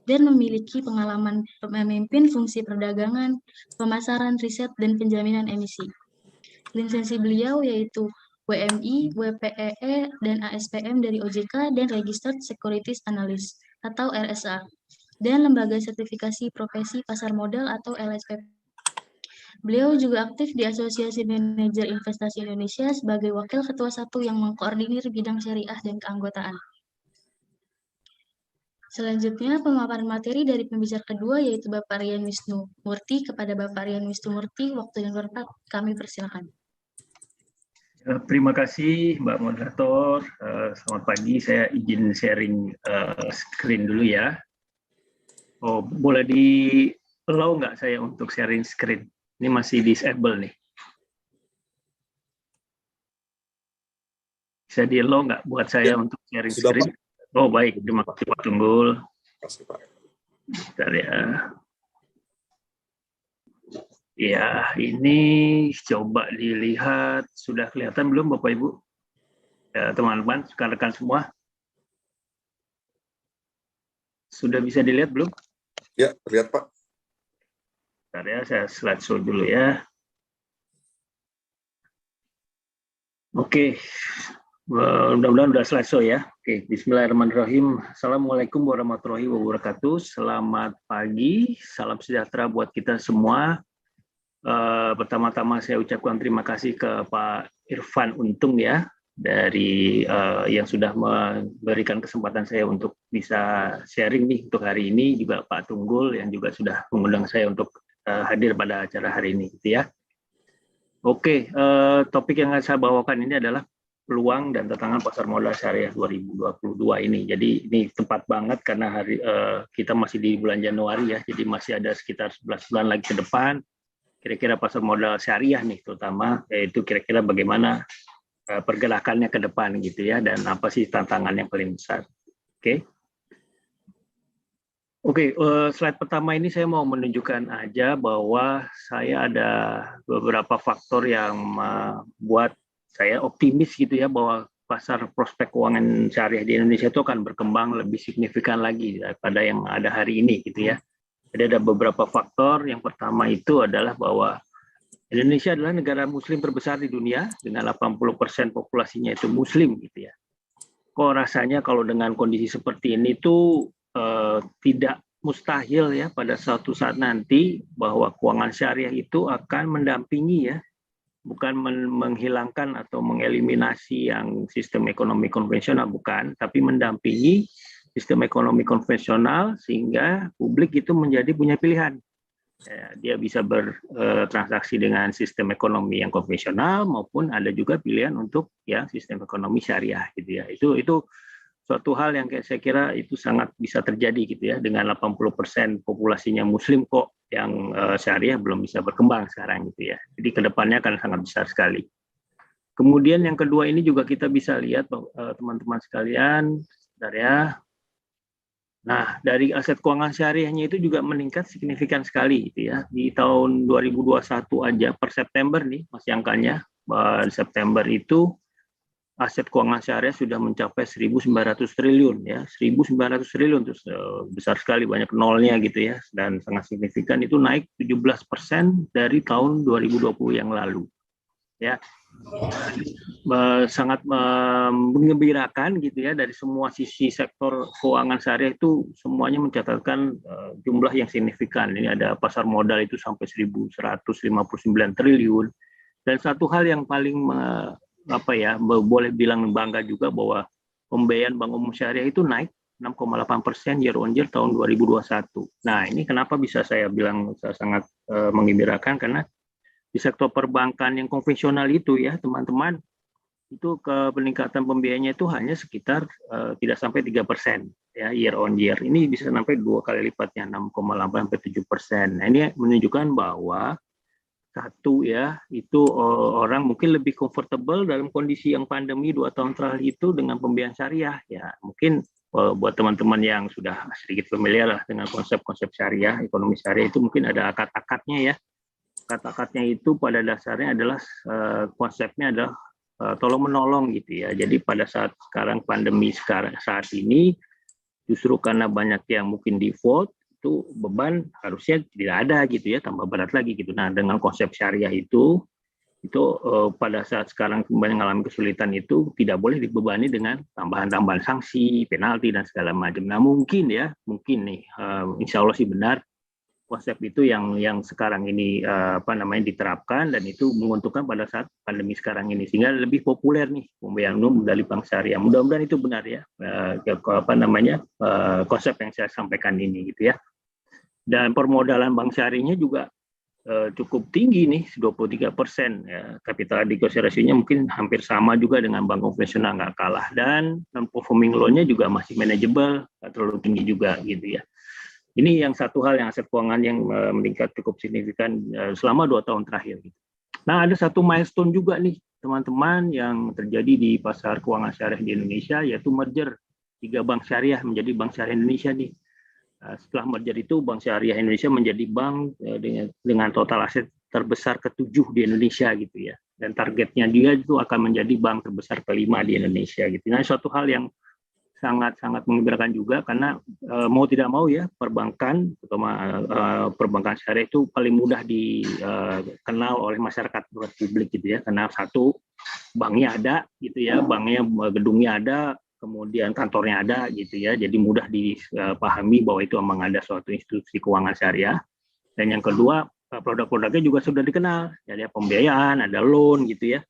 dan memiliki pengalaman memimpin fungsi perdagangan, pemasaran, riset, dan penjaminan emisi. Lisensi beliau yaitu WMI, WPEE, dan ASPM dari OJK dan Registered Securities Analyst atau RSA, dan Lembaga Sertifikasi Profesi Pasar Modal atau LSPP. Beliau juga aktif di Asosiasi Manajer Investasi Indonesia sebagai Wakil Ketua 1 yang mengkoordinir bidang syariah dan keanggotaan. Selanjutnya, pemaparan materi dari pembicara kedua yaitu Bapak Rian Wisnumurti. Kepada Bapak Rian Wisnumurti, waktu yang berkat kami persilakan. Terima kasih Mbak Moderator. Selamat pagi, saya izin sharing screen dulu ya. Oh, boleh di-allow nggak saya untuk sharing screen? Ini masih disable nih. Bisa di-allow nggak buat saya untuk sharing Sudah, screen? Pak. Oh baik, terima kasih Pak Tunggul. Terima kasih, Pak. Bentar ya. Ya, ini coba dilihat. Sudah kelihatan belum Bapak Ibu? Ya, teman-teman, rekan-rekan semua? Sudah bisa dilihat belum? Ya, terlihat Pak. Bentar ya, saya slideshow dulu ya. Oke, mudah-mudahan sudah slideshow ya. Oke, bismillahirrahmanirrahim. Assalamualaikum warahmatullahi wabarakatuh. Selamat pagi, salam sejahtera buat kita semua. Pertama-tama saya ucapkan terima kasih ke Pak Irfan Untung ya, dari yang sudah memberikan kesempatan saya untuk bisa sharing nih untuk hari ini, juga Pak Tunggul yang juga sudah mengundang saya untuk hadir pada acara hari ini gitu ya. Oke, topik yang saya bawakan ini adalah peluang dan tantangan pasar modal syariah 2022 ini. Jadi ini tepat banget karena kita masih di bulan Januari ya, jadi masih ada sekitar 11 bulan lagi ke depan. Kira-kira pasar modal syariah nih terutama, yaitu kira-kira bagaimana pergerakannya ke depan gitu ya, dan apa sih tantangan yang paling besar. Oke, slide pertama ini saya mau menunjukkan aja bahwa saya ada beberapa faktor yang membuat saya optimis gitu ya, bahwa pasar prospek keuangan syariah di Indonesia itu akan berkembang lebih signifikan lagi daripada yang ada hari ini gitu ya. Jadi ada beberapa faktor. Yang pertama itu adalah bahwa Indonesia adalah negara muslim terbesar di dunia dengan 80% populasinya itu muslim gitu ya. Kok rasanya kalau dengan kondisi seperti ini tuh tidak mustahil ya pada suatu saat nanti bahwa keuangan syariah itu akan mendampingi ya, bukan menghilangkan atau mengeliminasi yang sistem ekonomi konvensional, bukan, tapi mendampingi sistem ekonomi konvensional sehingga publik itu menjadi punya pilihan. Ya, dia bisa bertransaksi dengan sistem ekonomi yang konvensional maupun ada juga pilihan untuk ya sistem ekonomi syariah gitu ya. Itu suatu hal yang saya kira itu sangat bisa terjadi gitu ya, dengan 80% populasinya muslim kok yang syariah belum bisa berkembang sekarang gitu ya. Jadi kedepannya akan sangat besar sekali. Kemudian yang kedua ini juga kita bisa lihat teman-teman sekalian, sebentar ya. Nah, dari aset keuangan syariahnya itu juga meningkat signifikan sekali gitu ya. Di tahun 2021 aja per September nih masih angkanya, di September itu aset keuangan syariah sudah mencapai 1.900 triliun ya, 1.900 triliun terus besar sekali, banyak nolnya gitu ya, dan sangat signifikan, itu naik 17% dari tahun 2020 yang lalu ya. Sangat mengembirakan gitu ya, dari semua sisi sektor keuangan syariah itu semuanya mencatatkan jumlah yang signifikan. Ini ada pasar modal itu sampai 1.159 triliun, dan satu hal yang paling boleh bilang bangga juga bahwa pembiayaan bank umum syariah itu naik 6,8% year on year tahun 2021. Nah, ini kenapa bisa saya bilang sangat menggembirakan, karena di sektor perbankan yang konvensional itu ya teman-teman, itu peningkatan pembiayaannya itu hanya sekitar tidak sampai 3% ya year on year. Ini bisa sampai 2 kali lipatnya, 6,8 sampai 7%. Nah, ini menunjukkan bahwa Satu ya, itu orang mungkin lebih comfortable dalam kondisi yang pandemi 2 tahun terakhir itu dengan pembiayaan syariah. Ya, mungkin buat teman-teman yang sudah sedikit familiar lah dengan konsep-konsep syariah, ekonomi syariah itu mungkin ada akad-akadnya ya. Akad-akadnya itu pada dasarnya adalah konsepnya adalah tolong menolong gitu ya. Jadi pada saat sekarang pandemi saat ini justru karena banyak yang mungkin default itu beban harusnya tidak ada gitu ya, tambah berat lagi gitu. Nah, dengan konsep syariah itu pada saat sekarang kembali mengalami kesulitan itu tidak boleh dibebani dengan tambahan-tambahan sanksi, penalti dan segala macam. Nah, mungkin nih insya Allah sih benar konsep itu yang sekarang ini diterapkan dan itu menguntungkan pada saat pandemi sekarang ini sehingga lebih populer nih pembiayaan umum dari bank syariah. Mudah-mudahan itu benar ya konsep yang saya sampaikan ini gitu ya. Dan permodalan bank syariahnya juga cukup tinggi nih 23%. Ya. Capital adequacy ratio-nya mungkin hampir sama juga dengan bank konvensional, nggak kalah, dan non performing loan-nya juga masih manageable, nggak terlalu tinggi juga gitu ya. Ini yang satu hal yang aset keuangan yang meningkat cukup signifikan selama 2 tahun terakhir. Nah, ada satu milestone juga nih teman-teman yang terjadi di pasar keuangan syariah di Indonesia, yaitu merger 3 bank syariah menjadi Bank Syariah Indonesia nih. Setelah merger itu Bank Syariah Indonesia menjadi bank dengan total aset terbesar ke-7 di Indonesia gitu ya. Dan targetnya dia itu akan menjadi bank terbesar ke-5 di Indonesia gitu. Nah, suatu hal yang sangat menggembirakan juga karena mau tidak mau ya perbankan terutama perbankan syariah itu paling mudah dikenal oleh masyarakat publik gitu ya, karena satu banknya ada gitu ya, banknya gedungnya ada, kemudian kantornya ada gitu ya, jadi mudah dipahami bahwa itu memang ada suatu institusi keuangan syariah. Dan yang kedua produk-produknya juga sudah dikenal, jadi pembiayaan, ada loan gitu ya.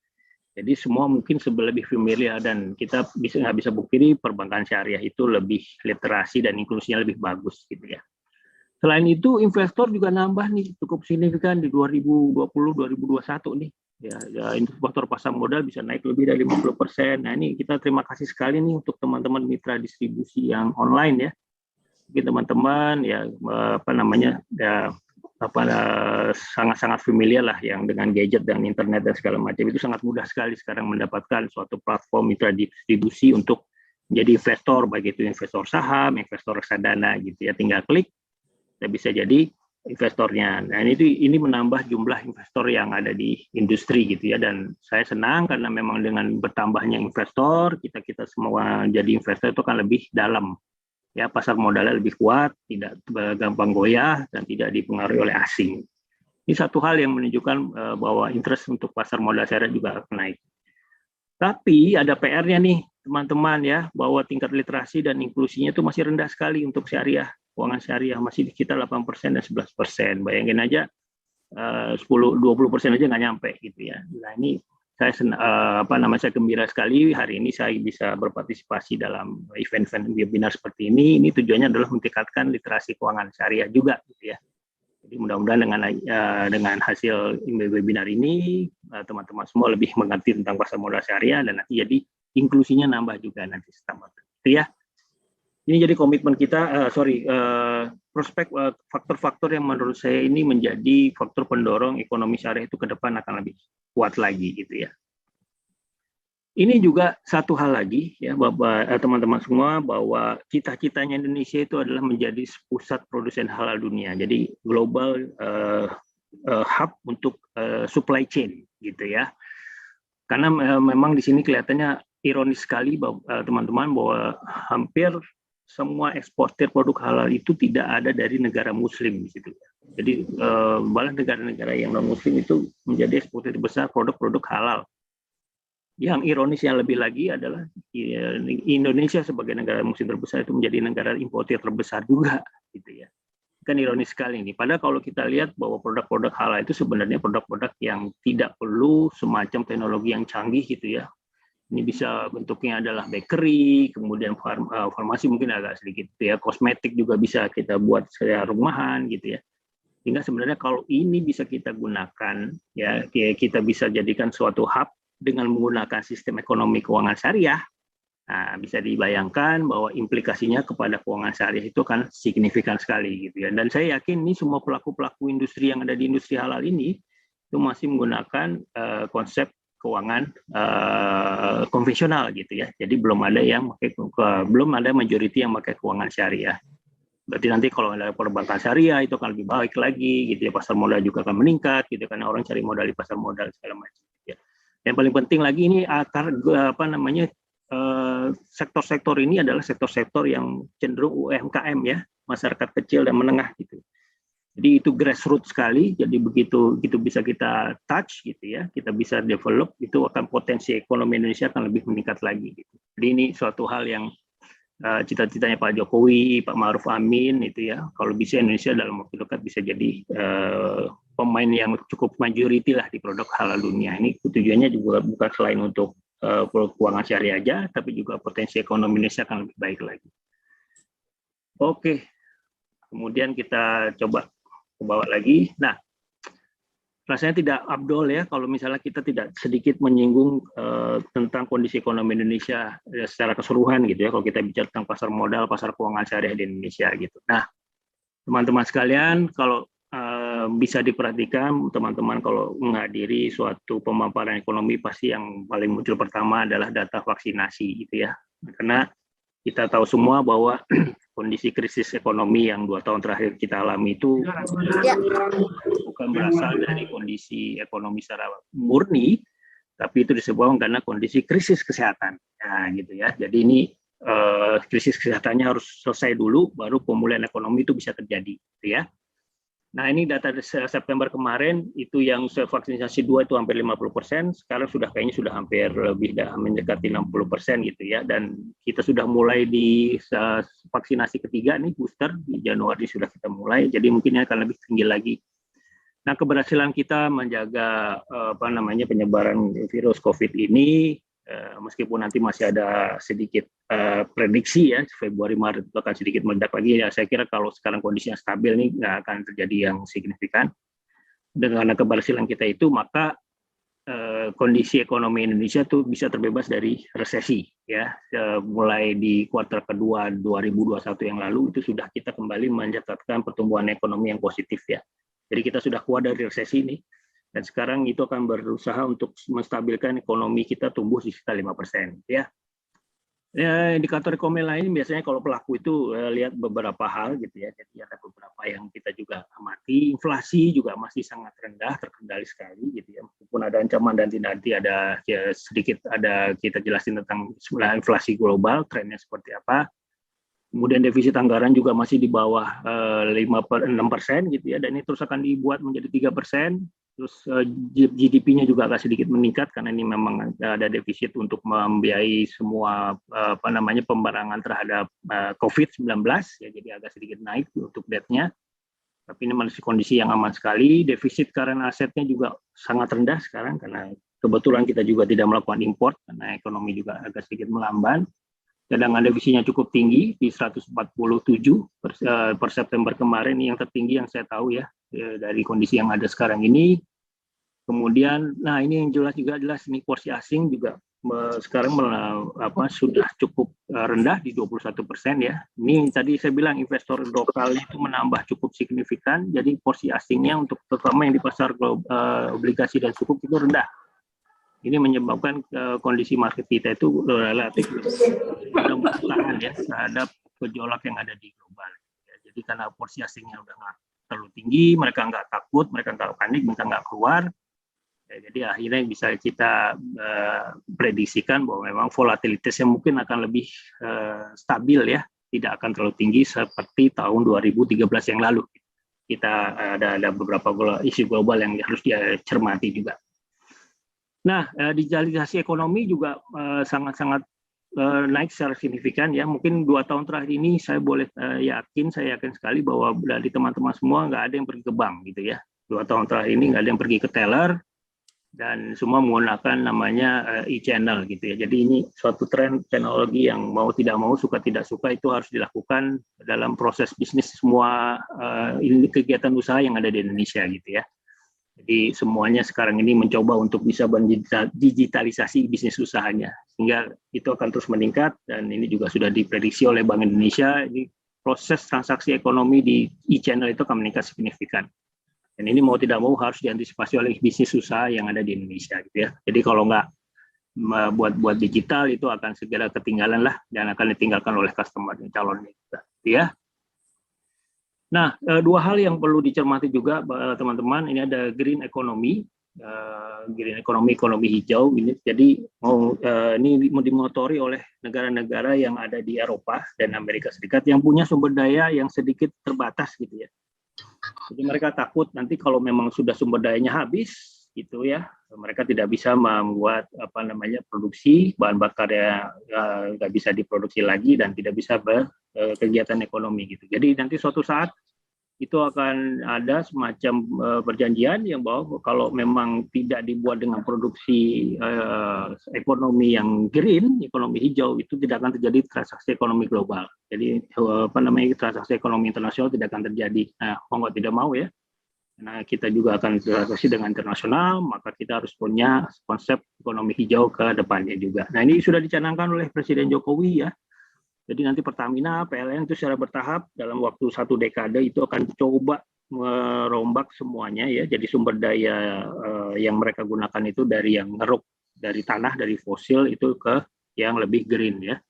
Jadi semua mungkin lebih familiar dan kita nggak bisa bukti perbankan syariah itu lebih literasi dan inklusinya lebih bagus gitu ya. Selain itu investor juga nambah nih cukup signifikan di 2020-2021 nih. Ya, investor pasar modal bisa naik lebih dari 50%. Nah, ini kita terima kasih sekali nih untuk teman-teman mitra distribusi yang online ya. Mungkin teman-teman ya sangat-sangat familiar lah yang dengan gadget dan internet dan segala macam, itu sangat mudah sekali sekarang mendapatkan suatu platform mitra distribusi untuk menjadi investor, baik itu investor saham, investor reksadana gitu ya, tinggal klik kita bisa jadi investornya. Nah, ini menambah jumlah investor yang ada di industri gitu ya, dan saya senang karena memang dengan bertambahnya investor kita semua jadi investor itu kan lebih dalam. Ya, pasar modalnya lebih kuat, tidak gampang goyah, dan tidak dipengaruhi oleh asing. Ini satu hal yang menunjukkan bahwa interest untuk pasar modal syariah juga akan naik. Tapi ada PR-nya nih, teman-teman ya, bahwa tingkat literasi dan inklusinya itu masih rendah sekali untuk syariah, keuangan syariah, masih di sekitar 8% dan 11%. Bayangin aja, 10-20% aja nggak nyampe gitu ya. Nah, ini saya saya gembira sekali hari ini saya bisa berpartisipasi dalam event-event webinar seperti ini. Ini tujuannya adalah meningkatkan literasi keuangan syariah juga gitu ya. Jadi mudah-mudahan dengan hasil webinar ini teman-teman semua lebih mengerti tentang pasar modal syariah dan nanti jadi inklusinya nambah juga nanti setelah itu ya. Ini jadi komitmen kita, prospek faktor-faktor yang menurut saya ini menjadi faktor pendorong ekonomi syariah itu ke depan akan lebih kuat lagi gitu ya. Ini juga satu hal lagi ya Bapak teman-teman semua, bahwa cita-citanya Indonesia itu adalah menjadi pusat produsen halal dunia. Jadi global hub untuk supply chain gitu ya. Karena memang di sini kelihatannya ironis sekali teman-teman bahwa hampir semua eksportir produk halal itu tidak ada dari negara muslim di situ. Jadi malah negara-negara yang non muslim itu menjadi eksportir besar produk-produk halal. Yang ironisnya lebih lagi adalah Indonesia sebagai negara muslim terbesar itu menjadi negara importir terbesar juga gitu ya. Kan ironis sekali ini. Padahal kalau kita lihat bahwa produk-produk halal itu sebenarnya produk-produk yang tidak perlu semacam teknologi yang canggih gitu ya. Ini bisa bentuknya adalah bakery, kemudian farmasi mungkin agak sedikit ya, kosmetik juga bisa kita buat secara rumahan gitu ya. Sehingga sebenarnya kalau ini bisa kita gunakan ya, kita bisa jadikan suatu hub dengan menggunakan sistem ekonomi keuangan syariah. Nah, bisa dibayangkan bahwa implikasinya kepada keuangan syariah itu akan signifikan sekali gitu ya. Dan saya yakin ini semua pelaku-pelaku industri yang ada di industri halal ini itu masih menggunakan konsep keuangan konvensional gitu ya. Jadi belum ada majority yang pakai keuangan syariah. Berarti nanti kalau ada perbankan syariah itu akan lebih baik lagi gitu ya, pasar modal juga akan meningkat gitu karena orang cari modal di pasar modal segala macam ya. Yang paling penting lagi ini sektor-sektor ini adalah sektor-sektor yang cenderung UMKM ya, masyarakat kecil dan menengah gitu. Jadi itu grassroots sekali, jadi begitu bisa kita touch gitu ya, kita bisa develop, itu akan potensi ekonomi Indonesia akan lebih meningkat lagi gitu. Jadi ini suatu hal yang cita-citanya Pak Jokowi, Pak Ma'ruf Amin itu ya, kalau bisa Indonesia dalam waktu dekat bisa jadi pemain yang cukup majority lah di produk halal dunia. Ini tujuannya juga bukan selain untuk keuangan syariah aja, tapi juga potensi ekonomi Indonesia akan lebih baik lagi. Oke, kemudian kita coba ke bawah lagi. Nah, rasanya tidak abdol ya kalau misalnya kita tidak sedikit menyinggung tentang kondisi ekonomi Indonesia secara keseluruhan gitu ya, kalau kita bicara tentang pasar modal, pasar keuangan syariah di Indonesia gitu. Nah, teman-teman sekalian, kalau bisa diperhatikan, teman-teman kalau menghadiri suatu pemaparan ekonomi pasti yang paling muncul pertama adalah data vaksinasi gitu ya, karena kita tahu semua bahwa kondisi krisis ekonomi yang 2 tahun terakhir kita alami itu bukan berasal dari kondisi ekonomi secara murni, tapi itu disebabkan karena kondisi krisis kesehatan. Nah, gitu ya. Jadi ini krisis kesehatannya harus selesai dulu, baru pemulihan ekonomi itu bisa terjadi, gitu ya. Nah, ini data September kemarin itu yang vaksinasi 2 itu hampir 50%, sekarang kayaknya sudah hampir lebih mendekati 60% gitu ya, dan kita sudah mulai di vaksinasi ketiga nih, booster di Januari sudah kita mulai, jadi mungkin akan lebih tinggi lagi. Nah, keberhasilan kita menjaga penyebaran virus COVID ini, meskipun nanti masih ada sedikit prediksi ya, Februari Maret itu akan sedikit meledak lagi ya, saya kira kalau sekarang kondisinya stabil nih nggak akan terjadi yang signifikan. Dengan keberhasilan kita itu, maka kondisi ekonomi Indonesia tuh bisa terbebas dari resesi ya. Mulai di kuartal kedua 2021 yang lalu itu sudah kita kembali mencatatkan pertumbuhan ekonomi yang positif ya. Jadi kita sudah keluar dari resesi ini, dan sekarang itu akan berusaha untuk menstabilkan ekonomi kita tumbuh di sekitar 5% ya. Indikator ekonomi lain biasanya kalau pelaku itu lihat beberapa hal gitu ya. Jadi ada beberapa yang kita juga amati. Inflasi juga masih sangat rendah, terkendali sekali gitu ya. Meskipun ada ancaman dan nanti ada ya, sedikit ada kita jelasin tentang inflasi global, trennya seperti apa. Kemudian defisit anggaran juga masih di bawah 6% gitu ya, dan ini terus akan dibuat menjadi 3%. Terus GDP-nya juga agak sedikit meningkat karena ini memang ada defisit untuk membiayai semua pembarangan terhadap COVID-19 ya, jadi agak sedikit naik untuk debt-nya. Tapi ini masih kondisi yang aman sekali. Defisit current asset-nya juga sangat rendah sekarang karena kebetulan kita juga tidak melakukan import karena ekonomi juga agak sedikit melamban. Cadangan devisinya cukup tinggi di 147 per September kemarin, yang tertinggi yang saya tahu ya dari kondisi yang ada sekarang ini. Kemudian, nah ini yang jelas ini porsi asing juga sekarang sudah cukup rendah di 21% ya. Ini tadi saya bilang investor lokal itu menambah cukup signifikan, jadi porsi asingnya untuk terutama yang di pasar obligasi dan sukuk itu rendah. Ini menyebabkan kondisi market kita itu relatif mudah bertahan ya terhadap gejolak yang ada di global. Ya, jadi karena porsi asingnya udah nggak terlalu tinggi, mereka nggak takut, mereka nggak panik, mereka nggak keluar. Ya, jadi akhirnya bisa kita prediksikan bahwa memang volatilitasnya mungkin akan lebih stabil ya, tidak akan terlalu tinggi seperti tahun 2013 yang lalu. Kita ada beberapa isu global yang harus dicermati juga. Nah, digitalisasi ekonomi juga sangat-sangat naik secara signifikan ya. Mungkin 2 tahun terakhir ini saya yakin sekali bahwa dari teman-teman semua nggak ada yang pergi ke bank gitu ya. 2 tahun terakhir ini nggak ada yang pergi ke teller dan semua menggunakan namanya e-channel gitu ya. Jadi ini suatu tren teknologi yang mau tidak mau, suka tidak suka itu harus dilakukan dalam proses bisnis semua kegiatan usaha yang ada di Indonesia gitu ya. Jadi semuanya sekarang ini mencoba untuk bisa digitalisasi bisnis usahanya, sehingga itu akan terus meningkat, dan ini juga sudah diprediksi oleh Bank Indonesia. Ini proses transaksi ekonomi di e-channel itu akan meningkat signifikan. Dan ini mau tidak mau harus diantisipasi oleh bisnis usaha yang ada di Indonesia gitu ya. Jadi kalau nggak buat digital itu akan segera ketinggalan lah dan akan ditinggalkan oleh customer calon kita ya. Nah, dua hal yang perlu dicermati juga teman-teman, ini ada green economy, ekonomi hijau ini. Jadi ini dimotori oleh negara-negara yang ada di Eropa dan Amerika Serikat yang punya sumber daya yang sedikit terbatas gitu ya. Jadi mereka takut nanti kalau memang sudah sumber dayanya habis gitu ya, mereka tidak bisa membuat produksi bahan bakarnya, nggak bisa diproduksi lagi dan tidak bisa berkegiatan ekonomi gitu. Jadi nanti suatu saat itu akan ada semacam perjanjian yang bahwa kalau memang tidak dibuat dengan produksi ekonomi yang green, ekonomi hijau, itu tidak akan terjadi transaksi ekonomi global. Jadi transaksi ekonomi internasional tidak akan terjadi. Nah, mau nggak tidak mau ya, nah kita juga akan transaksi dengan internasional, maka kita harus punya konsep ekonomi hijau ke depannya juga. Nah, ini sudah dicanangkan oleh Presiden Jokowi ya. Jadi nanti Pertamina, PLN itu secara bertahap dalam waktu 1 dekade itu akan coba merombak semuanya ya. Jadi sumber daya yang mereka gunakan itu dari yang ngeruk dari tanah, dari fosil itu ke yang lebih green ya.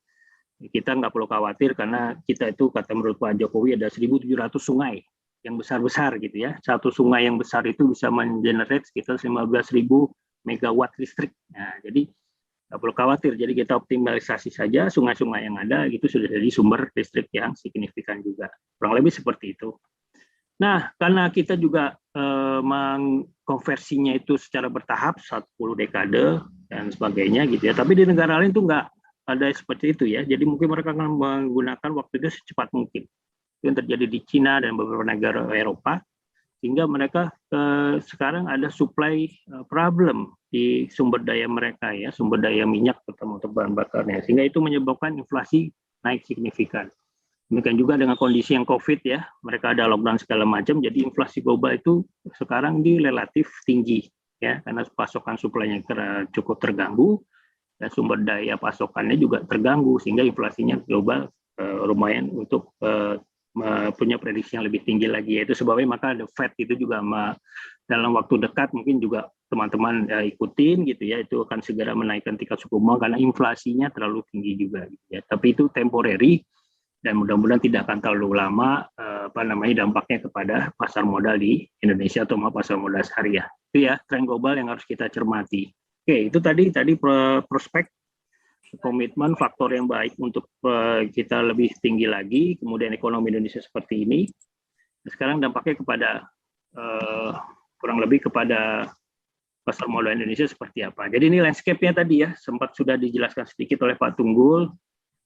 Kita nggak perlu khawatir karena kita itu kata menurut Pak Jokowi ada 1.700 sungai yang besar-besar gitu ya. Satu sungai yang besar itu bisa mengenerate sekitar 15.000 megawatt listrik. Nah, jadi nggak perlu khawatir, jadi kita optimalisasi saja sungai-sungai yang ada, gitu sudah jadi sumber listrik yang signifikan juga. Kurang lebih seperti itu. Nah, karena kita juga mengkonversinya itu secara bertahap, 10 dekade dan sebagainya gitu ya, tapi di negara lain itu nggak ada seperti itu ya, jadi mungkin mereka akan menggunakan waktu itu secepat mungkin. Itu yang terjadi di Cina dan beberapa negara Eropa, sehingga mereka sekarang ada supply problem di sumber daya mereka ya, sumber daya minyak terutama untuk bahan bakarnya, sehingga itu menyebabkan inflasi naik signifikan. Demikian juga dengan kondisi yang COVID ya, mereka ada lockdown segala macam, jadi inflasi global itu sekarang relatif tinggi ya, karena pasokan suplainya cukup terganggu dan sumber daya pasokannya juga terganggu, sehingga inflasinya global lumayan untuk punya prediksi yang lebih tinggi lagi. Yaitu sebabnya maka The Fed itu juga dalam waktu dekat mungkin juga teman-teman ikutin gitu ya, itu akan segera menaikkan tingkat suku bunga karena inflasinya terlalu tinggi juga gitu ya. Tapi itu temporary dan mudah-mudahan tidak akan terlalu lama dampaknya kepada pasar modal di Indonesia atau pasar modal syariah. Itu ya tren global yang harus kita cermati. Oke, itu tadi prospek, komitmen, faktor yang baik untuk kita lebih tinggi lagi, kemudian ekonomi Indonesia seperti ini. Sekarang dampaknya kepada kurang lebih kepada pasar modal Indonesia seperti apa. Jadi ini landscape-nya tadi ya, sempat sudah dijelaskan sedikit oleh Pak Tunggul.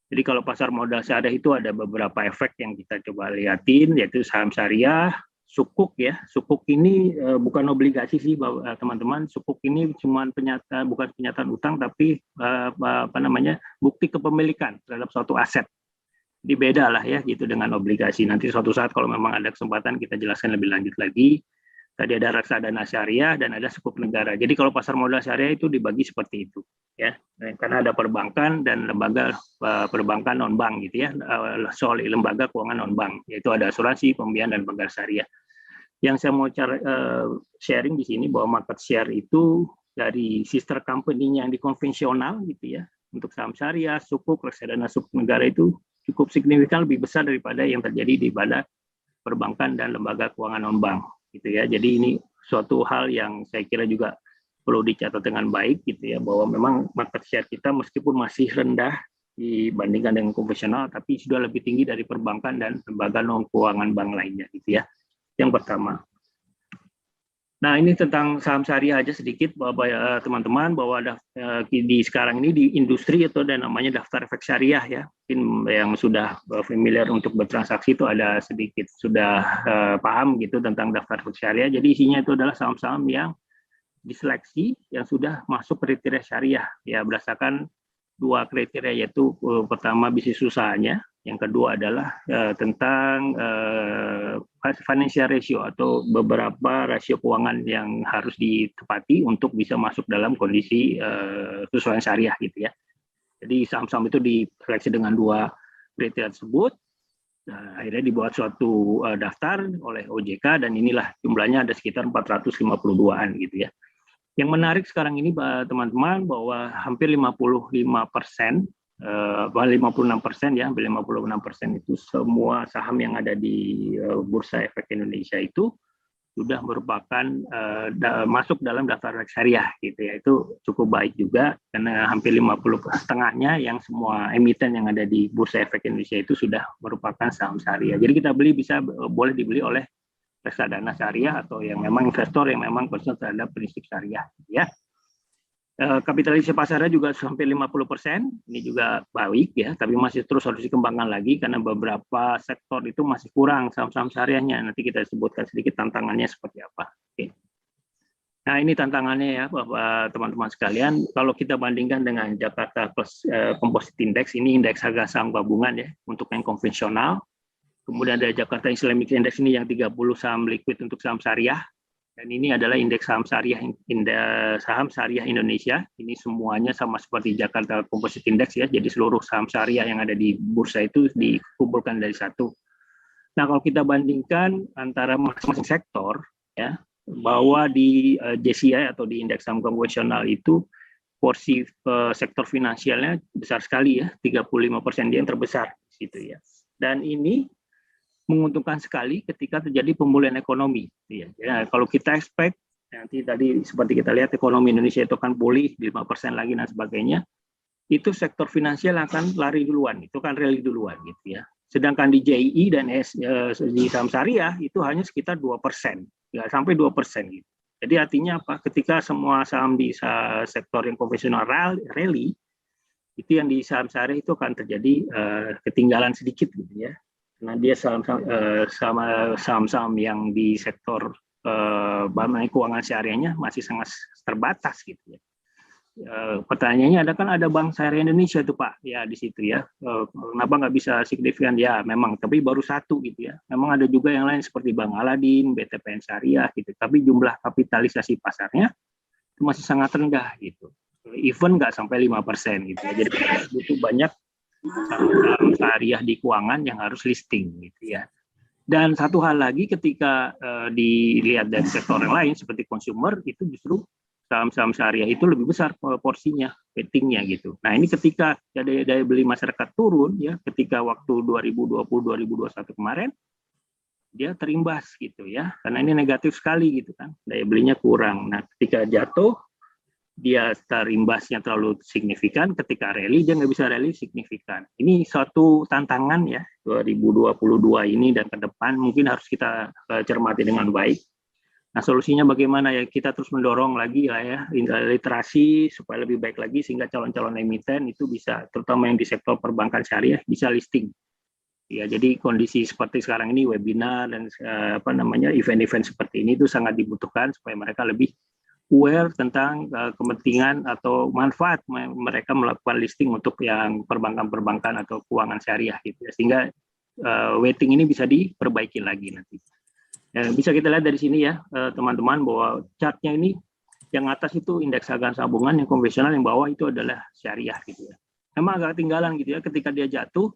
Jadi kalau pasar modal syariah itu ada beberapa efek yang kita coba lihatin, yaitu saham syariah, sukuk ya. Sukuk ini bukan obligasi sih teman-teman. Sukuk ini cuma bukan penyataan utang, tapi bukti kepemilikan terhadap suatu aset. Jadi beda lah ya gitu dengan obligasi. Nanti suatu saat kalau memang ada kesempatan kita jelaskan lebih lanjut lagi. Tadi ada reksadana syariah dan ada sukuk negara. Jadi kalau pasar modal syariah itu dibagi seperti itu ya. Karena ada perbankan dan lembaga perbankan non bank gitu ya. Soal lembaga keuangan non bank, yaitu ada asuransi, pembiayaan dan bank syariah. Yang saya mau sharing di sini bahwa market share itu dari sister company-nya yang di konvensional gitu ya. Untuk saham syariah, sukuk, reksadana sukuk negara itu cukup signifikan lebih besar daripada yang terjadi di pada perbankan dan lembaga keuangan non bank gitu ya. Jadi ini suatu hal yang saya kira juga perlu dicatat dengan baik gitu ya, bahwa memang market share kita meskipun masih rendah dibandingkan dengan konvensional, tapi sudah lebih tinggi dari perbankan dan lembaga non keuangan bank lainnya gitu ya. Yang pertama. Nah, ini tentang saham syariah aja sedikit teman-teman, bahwa ada di sekarang ini di industri itu ada namanya daftar efek syariah ya. Mungkin yang sudah familiar untuk bertransaksi itu ada sedikit sudah paham gitu tentang daftar efek syariah. Jadi isinya itu adalah saham-saham yang diseleksi yang sudah masuk kriteria syariah ya, berdasarkan 2 kriteria, yaitu pertama bisnis usahanya, yang kedua adalah tentang financial ratio atau beberapa rasio keuangan yang harus ditepati untuk bisa masuk dalam kondisi kesesuaian syariah gitu ya. Jadi saham-saham itu diseleksi dengan 2 kriteria tersebut. Nah, akhirnya dibuat suatu daftar oleh OJK dan inilah jumlahnya ada sekitar 452-an gitu ya. Yang menarik sekarang ini teman-teman bahwa hampir 55%, 56% ya, hampir 56% itu semua saham yang ada di Bursa Efek Indonesia itu sudah merupakan masuk dalam daftar syariah gitu ya. Itu cukup baik juga karena hampir 50%-setengahnya yang semua emiten yang ada di Bursa Efek Indonesia itu sudah merupakan saham syariah. Jadi kita boleh dibeli oleh reksadana syariah atau yang memang investor yang memang concern terhadap prinsip syariah gitu ya. Kapitalisasi pasarnya juga hampir 50%, ini juga baik ya, tapi masih terus harus dikembangkan lagi karena beberapa sektor itu masih kurang saham-saham syariahnya. Nanti kita sebutkan sedikit tantangannya seperti apa. Oke. Nah ini tantangannya ya Bapak teman-teman sekalian, kalau kita bandingkan dengan Jakarta Composite Index, ini indeks harga saham gabungan ya, untuk yang konvensional. Kemudian ada Jakarta Islamic Index ini yang 30 saham liquid untuk saham syariah. Dan ini adalah indeks saham syariah Indonesia. Ini semuanya sama seperti Jakarta Composite Index ya. Jadi seluruh saham syariah yang ada di bursa itu dikumpulkan dari satu. Nah, kalau kita bandingkan antara masing-masing sektor ya, bahwa di JCI atau di indeks saham konvensional itu porsi sektor finansialnya besar sekali ya, 35% dia yang terbesar gitu ya. Dan ini menguntungkan sekali ketika terjadi pemulihan ekonomi. Ya, kalau kita expect nanti tadi seperti kita lihat ekonomi Indonesia itu akan pulih 5% lagi dan sebagainya, itu sektor finansial akan lari duluan, itu kan rally duluan gitu ya. Sedangkan di JII dan di saham syariah itu hanya sekitar 2%, ya sampai 2% gitu. Jadi artinya apa? Ketika semua saham di sektor yang konvensional rally, itu yang di saham syariah itu akan terjadi ketinggalan sedikit gitu ya. Nah dia saham-saham yang di sektor keuangan syariahnya masih sangat terbatas gitu ya. Pertanyaannya ada Bank Syariah Indonesia tuh Pak ya di situ ya. Kenapa nggak bisa signifikan ya memang, tapi baru satu gitu ya. Memang ada juga yang lain seperti Bank Aladin, BTPN Syariah gitu. Tapi jumlah kapitalisasi pasarnya itu masih sangat rendah gitu. Even nggak sampai 5% gitu ya. Jadi butuh banyak saham syariah di keuangan yang harus listing gitu ya. Dan satu hal lagi ketika dilihat dari sektor yang lain seperti consumer itu justru saham-saham syariah itu lebih besar porsinya, weightingnya gitu. Nah ini ketika daya beli masyarakat turun ya, ketika waktu 2020-2021 kemarin dia terimbas gitu ya, karena ini negatif sekali gitu kan, daya belinya kurang. Nah ketika jatuh dia terimbasnya terlalu signifikan, ketika rally dia nggak bisa rally signifikan. Ini suatu tantangan ya 2022 ini dan ke depan mungkin harus kita cermati dengan baik. Nah solusinya bagaimana ya, kita terus mendorong lagi lah ya literasi supaya lebih baik lagi sehingga calon-calon emiten itu bisa, terutama yang di sektor perbankan syariah bisa listing. Ya jadi kondisi seperti sekarang ini webinar dan event-event seperti ini itu sangat dibutuhkan supaya mereka lebih aware tentang kepentingan atau manfaat mereka melakukan listing untuk yang perbankan-perbankan atau keuangan syariah gitu ya. Sehingga weighting ini bisa diperbaiki lagi nanti. Bisa kita lihat dari sini ya teman-teman bahwa chartnya ini yang atas itu indeks harga gabungan yang konvensional, yang bawah itu adalah syariah gitu ya. Memang agak ketinggalan gitu ya ketika dia jatuh.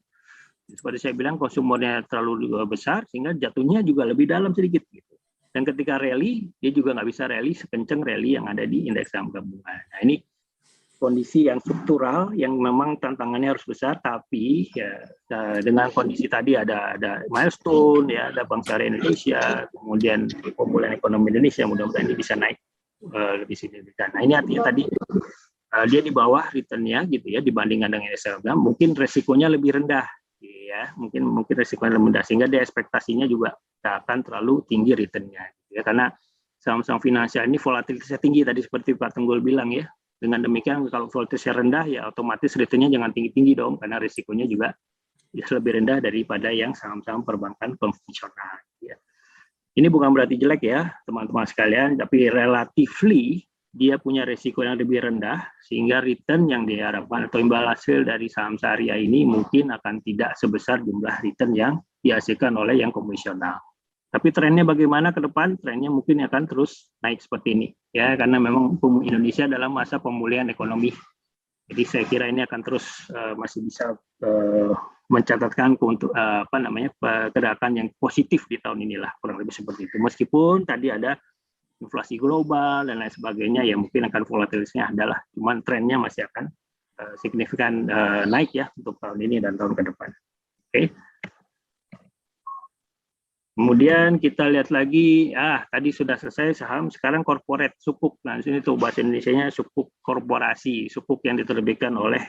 Seperti saya bilang konsumernya terlalu besar sehingga jatuhnya juga lebih dalam sedikit gitu. Dan ketika rally, dia juga nggak bisa rally sekencang rally yang ada di indeks saham gabungan. Nah ini kondisi yang struktural yang memang tantangannya harus besar, tapi ya dengan kondisi tadi ada milestone, ya ada Bank Syariah Indonesia, kemudian pemulihan ekonomi Indonesia, mudah-mudahan ini bisa naik lebih signifikan. Nah ini artinya tadi dia di bawah returnnya gitu ya dibandingkan dengan SLGAM, mungkin resikonya lebih rendah. Ya, mungkin resikonya lebih rendah sehingga dia ekspektasinya juga tidak akan terlalu tinggi returnnya ya, karena saham-saham finansial ini volatilitasnya tinggi tadi seperti Pak Tunggul bilang ya. Dengan demikian kalau volatilitasnya rendah ya otomatis returnnya jangan tinggi-tinggi dong karena risikonya juga lebih rendah daripada yang saham-saham perbankan konvensional ya. Ini bukan berarti jelek ya teman-teman sekalian, tapi relatively dia punya risiko yang lebih rendah sehingga return yang diharapkan atau imbal hasil dari saham syariah ini mungkin akan tidak sebesar jumlah return yang dihasilkan oleh yang konvensional. Tapi trennya bagaimana ke depan? Trennya mungkin akan terus naik seperti ini ya, karena memang Indonesia dalam masa pemulihan ekonomi Jadi saya kira ini akan terus masih bisa mencatatkan untuk pergerakan yang positif di tahun inilah, kurang lebih seperti itu. Meskipun tadi ada inflasi global dan lain sebagainya, ya mungkin akan volatilitasnya adalah, cuman trennya masih akan signifikan naik ya untuk tahun ini dan tahun ke depan. Oke. Kemudian kita lihat lagi, tadi sudah selesai saham, sekarang corporate sukuk. Nah, di sini tuh bahasa Indonesianya sukuk korporasi, sukuk yang diterbitkan oleh